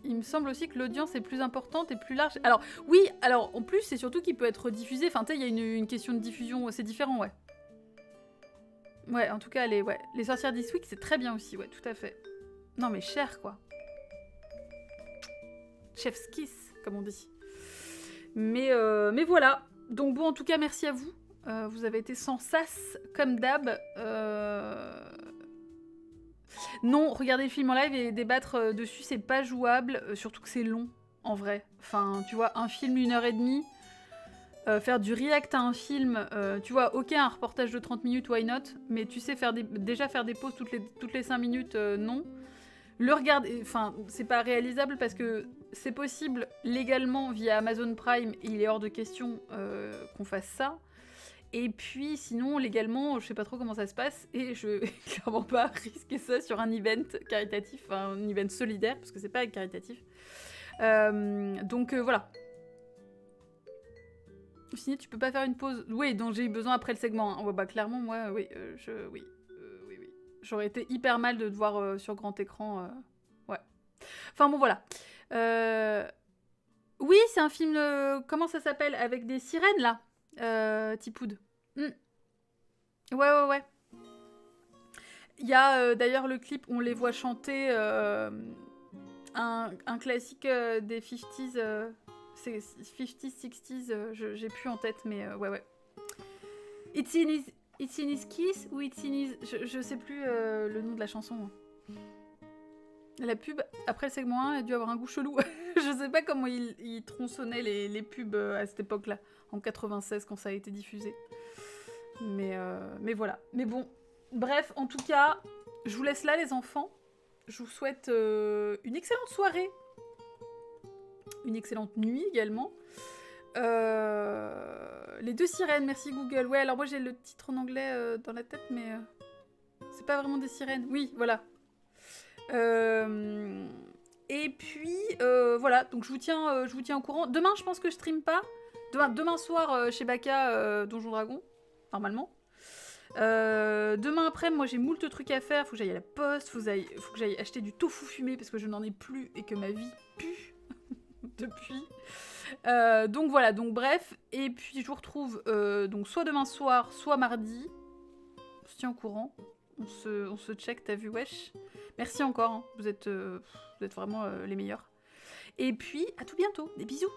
Il me semble aussi que l'audience est plus importante et plus large. Alors, oui, alors en plus, c'est surtout qu'il peut être diffusé. Enfin, tu sais, il y a une question de diffusion, c'est différent, ouais. Ouais, en tout cas, Les Sorcières d'Eastwick, c'est très bien aussi, ouais, tout à fait. Non, mais Cher, quoi. Chef's kiss, comme on dit. Mais voilà. Donc bon, en tout cas, merci à vous. Vous avez été sans sas, comme d'hab. Non, regarder le film en live et débattre dessus, c'est pas jouable. Surtout que c'est long, en vrai. Enfin, tu vois, un film 1h30... faire du react à un film, tu vois, ok, un reportage de 30 minutes, why not? Mais tu sais, déjà faire des pauses toutes les 5 minutes, non. Le regarder, enfin, c'est pas réalisable parce que c'est possible légalement via Amazon Prime, et il est hors de question qu'on fasse ça. Et puis, sinon, légalement, je sais pas trop comment ça se passe, et je vais clairement pas risquer ça sur un event caritatif, enfin, un event solidaire, parce que c'est pas caritatif. Donc, voilà. Sinon, tu peux pas faire une pause. Oui, dont j'ai eu besoin après le segment. Hein. Ouais, bah clairement, moi, oui, oui. J'aurais été hyper mal de te voir sur grand écran. Ouais. Enfin bon, voilà. Oui, c'est un film. Comment ça s'appelle? Avec des sirènes là. Tipoud. Ouais. Il y a d'ailleurs le clip où on les voit chanter un classique des 50s. C'est 50s, 60s, j'ai plus en tête, mais ouais. It's It's in his kiss ou It's in his... Je sais plus le nom de la chanson. La pub, après le segment 1, a dû avoir un goût chelou. Je sais pas comment il tronçonnait les pubs à cette époque-là, en 96, quand ça a été diffusé. Mais voilà. Mais bon, bref, en tout cas, je vous laisse là, les enfants. Je vous souhaite une excellente soirée. Une excellente nuit, également. Les deux sirènes, merci Google. Ouais, alors moi j'ai le titre en anglais dans la tête, mais c'est pas vraiment des sirènes. Oui, voilà. Et puis voilà, donc je vous tiens au courant. Demain, je pense que je stream pas. Demain soir chez Baka, Donjon Dragon, normalement. Demain après, moi j'ai moult trucs à faire. Faut que j'aille à la poste, faut que j'aille acheter du tofu fumé parce que je n'en ai plus et que ma vie pue depuis. Donc voilà, donc bref. Et puis je vous retrouve donc soit demain soir, soit mardi. On se tient au courant. On se check, t'as vu, wesh. Merci encore, hein. Vous êtes vraiment les meilleurs. Et puis, à tout bientôt. Des bisous.